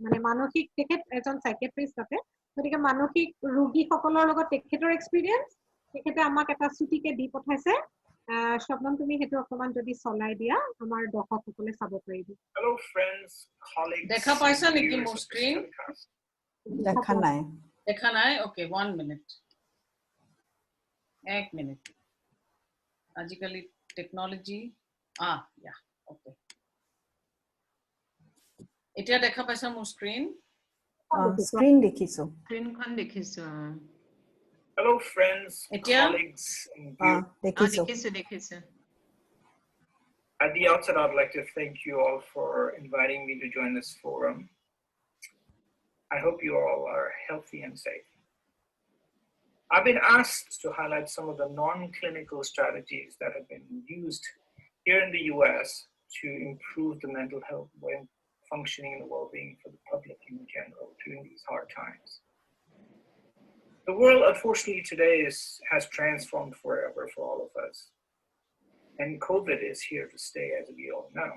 মানে মানসিক, তেখেত এজন সাইকিয়াট্ৰিষ্ট আছে, গতিকে মানসিক ৰোগীসকলৰ লগত তেখেতৰ এক্সপিৰিয়েন্স তেখেতে আমাক এটা ছুটিকে দি পঠাইছে। Shabnam, তুমি হেতু অকমান যদি চলাই দিয়া আমাৰ দৰ্শকসকলে চাব পাৰিব। Hello friends, colleagues. দেখা পাইছা নেকি মোৰ স্ক্ৰীন? দেখা নাই। দেখা নাই? Okay, 1 minute. 1 minute. আজিকালি technology. Yeah, okay. এতিয়া দেখা পাইছা মোৰ স্ক্ৰীন? স্ক্ৰীন দেখিছো। স্ক্ৰীনখন দেখিছো। Hello friends, colleagues, and dekhisu. At the outset, I'd like to thank you all for inviting me to join this forum. I hope you all are healthy and safe. I've been asked to highlight some of the non-clinical strategies that have been used here in the US to improve the mental health and functioning and well-being for the public in general during these hard times. The world, unfortunately, today has transformed forever for all of us. And COVID is here to stay, as we all know.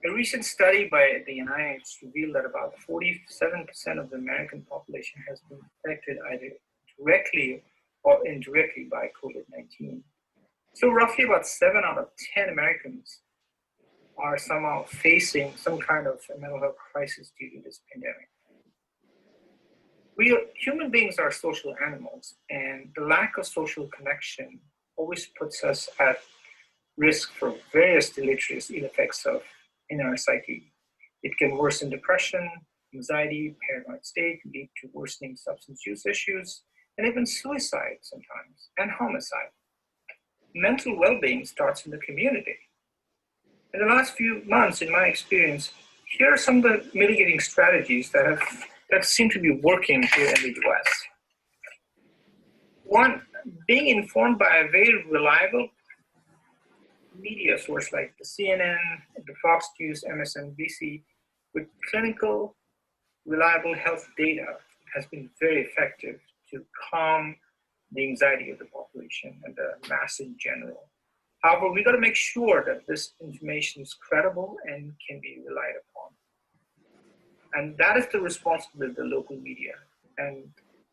A recent study by the NIH revealed that about 47% of the American population has been affected either directly or indirectly by COVID-19. So roughly about 7 out of 10 Americans are somehow facing some kind of mental health crisis due to this pandemic. We human beings are social animals, and the lack of social connection always puts us at risk for various deleterious effects in our psyche. It can worsen depression, anxiety, paranoid state, lead to worsening substance use issues, and even suicide sometimes, and homicide. Mental well-being starts in the community. In the last few months, in my experience, here are some of the mitigating strategies that seem to be working here in the US. One, being informed by a very reliable media source like the CNN, the Fox News, MSNBC, with clinical, reliable health data has been very effective to calm the anxiety of the population and the mass in general. However, we got to make sure that this information is credible and can be relied upon. And that is the responsibility of the local media. And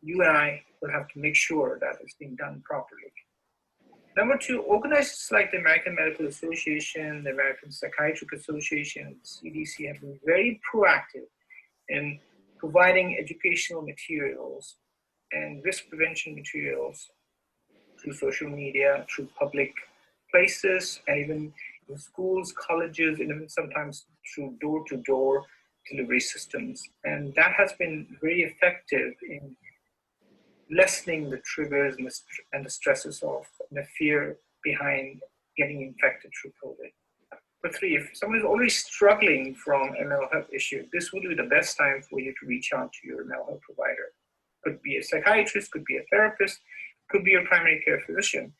you and I will have to make sure that it's being done properly. Number two, organizations like the American Medical Association, the American Psychiatric Association, CDC have been very proactive in providing educational materials and risk prevention materials through social media, through public places, and even in schools, colleges, and even sometimes through door-to-door delivery systems. And that has been very effective in lessening the triggers and the stresses of the fear behind getting infected through COVID. Number 3, if someone is already struggling from a mental health issue, this would be the best time for you to reach out to your mental health provider. Could be a psychiatrist, could be a therapist, could be your primary care physician.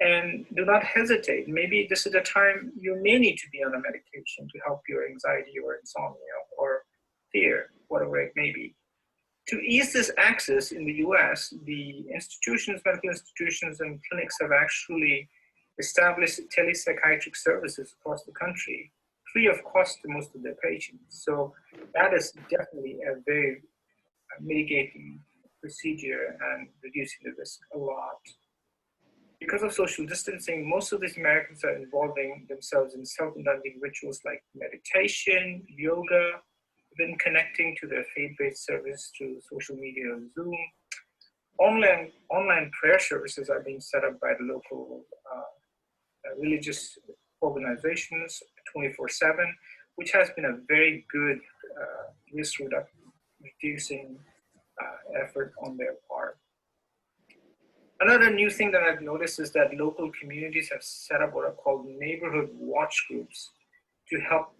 And do not hesitate. Maybe this is a time you may need to be on a medication to help your anxiety or insomnia or fear, whatever it may be. To ease this access in the US, the institutions, medical institutions and clinics have actually established telepsychiatric services across the country, free of cost to most of their patients. So that is definitely a very mitigating procedure and reducing the risk a lot. Because of social distancing, most of these Americans are involving themselves in self-indulging rituals like meditation, yoga, then connecting to their faith-based service through social media and Zoom. Online prayer services are being set up by the local religious organizations 24/7, which has been a very good risk reducing effort on their part. Another new thing that I've noticed is that local communities have set up what are called neighborhood watch groups to help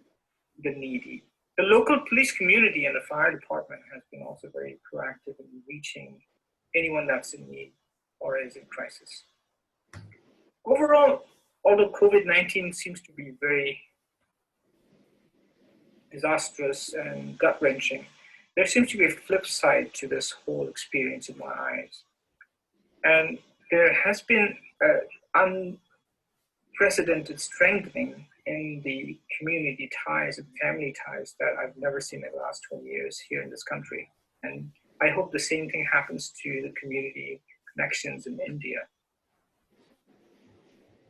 the needy. The local police community and the fire department has been also very proactive in reaching anyone that's in need or is in crisis. Overall, although COVID-19 seems to be very disastrous and gut-wrenching, there seems to be a flip side to this whole experience in my eyes. And there has been an unprecedented strengthening in the community ties and family ties that I've never seen in the last 20 years here in this country. And I hope the same thing happens to the community connections in India.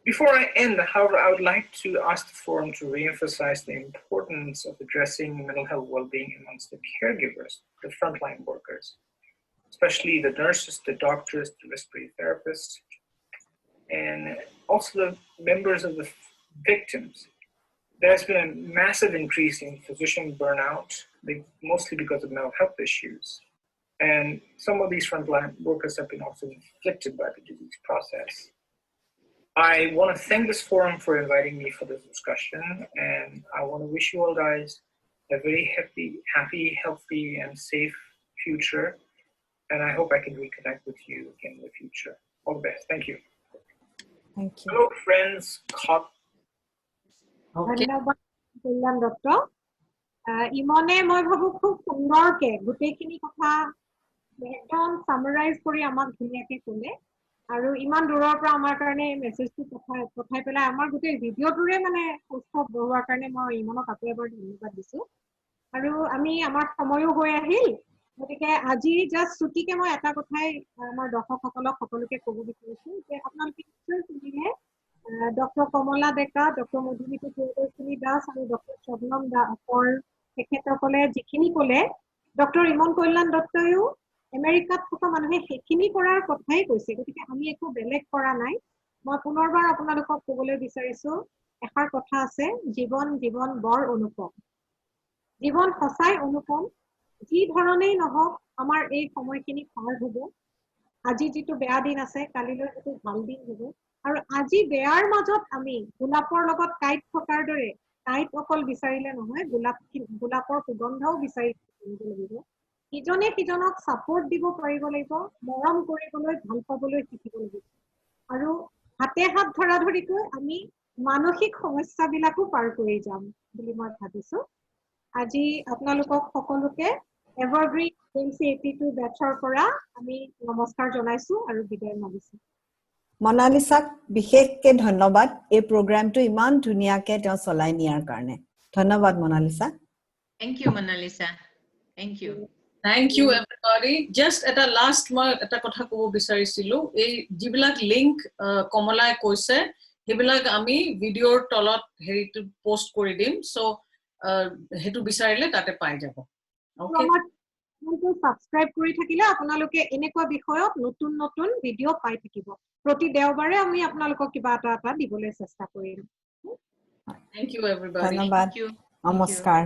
Before I end, however, I would like to ask the forum to reemphasize the importance of addressing mental health well-being amongst the caregivers, the frontline workers, especially the nurses, the doctors, the respiratory therapists, and also the members of the victims. There's been a massive increase in physician burnout, mostly because of mental health issues. And some of these frontline workers have been also inflicted by the disease process. I want to thank this forum for inviting me for this discussion, and I want to wish you all guys a very happy, healthy, and safe future. And I hope I can reconnect with you again in the future. All the best. Thank you. Thank you. Hello, friends. ধন্যবাদ doctor ইমনে মই ভাবো খুব সুন্দৰকে গোটেইখিনি কথা একদম সামাৰাইজ কৰি আমাক ধুনীয়াকে ক'লে আৰু ইমান দূৰৰ পৰা আমাৰ কাৰণে মেছেজটো পঠাই পেলাই আমাৰ গোটেই ভিডিঅ'টোৰে মানে উৎসৱ বঢ়োৱাৰ কাৰণে মই ইমনক আকৌ এবাৰ ধন্যবাদ দিছো আৰু আমি আমাৰ সময়ো হৈ আহিল গতিকে আজি জাষ্ট ছুটিকে মই এটা কথাই আমাৰ দৰ্শকসকলক সকলোকে ক'ব বিচাৰিছো যে আপোনালোকে নিশ্চয় শুনিলে ডক্টৰ কমলা ডেকা ডক্টৰ মধুমিতা প্ৰিয়দৰ্শিনী দাস আৰু ডক্টৰ শবনম দাসৰ তেখেতসকলে যিখিনি ক'লে ডক্টৰ ইমন কল্যাণ দত্তয়ো আমেৰিকাত থকা মানুহে সেইখিনি কৰাৰ কথাই কৈছে গতিকে আমি একো বেলেগ কৰা নাই মই পুনৰবাৰ আপোনালোকক ক'বলৈ বিচাৰিছো এষাৰ কথা আছে জীৱন বৰ অনুপম জীৱন সঁচাই অনুপম যি ধৰণেই নহওক আমাৰ এই সময়খিনি পাৰ হ'ব আজি যিটো বেয়া দিন আছে কালিলৈ সেইটো ভাল দিন হ'ব আৰু আজি বেয়াৰ মাজত আমি গোলাপৰ লগত কাইট থকাৰ দৰে কাইট অকল বিচাৰিলে নহয় গোলাপৰ সুগন্ধও বিচাৰি লাগিব ইজনে সিজনক সাপোৰ্ট দিব পাৰিব লাগিব মৰম কৰিবলৈ ভাল পাবলৈ শিকিব লাগিব আৰু হাতে হাত ধৰাধৰিকৈ আমি মানসিক সমস্যাবিলাকো পাৰ কৰি যাম বুলি মই ভাবিছো আজি আপোনালোকক সকলোকে এভাৰগ্ৰীন এমচি 82 বেটছৰ পৰা আমি নমস্কাৰ জনাইছো আৰু বিদায় মাগিছো মনালিসাক বিশেষকে ধন্যবাদ এই প্ৰগ্ৰামটো ইমান ধুনীয়াকে তেওঁ চলাই নিয়াৰ কাৰণে ধন্যবাদ Monalisa thank you Monalisa thank you Thank you, everybody. Just at the last, at the kotha kobo bisarisilu. Ei jibilak link Komolai koise. Hibilak ami video tolot heri to post kori dim. So hetu bisarile tate pai jabo. Okay. চেনেলটো subscribe কৰি থাকিলে আপোনালোকে এনেকুৱা বিষয়ত নতুন নতুন video' পাই থাকিব প্ৰতি দেওবাৰে আমি আপোনালোকক কিবা এটা দিবলৈ চেষ্টা কৰিম Thank you, everybody. ধন্যবাদ Thank you. নমস্কাৰ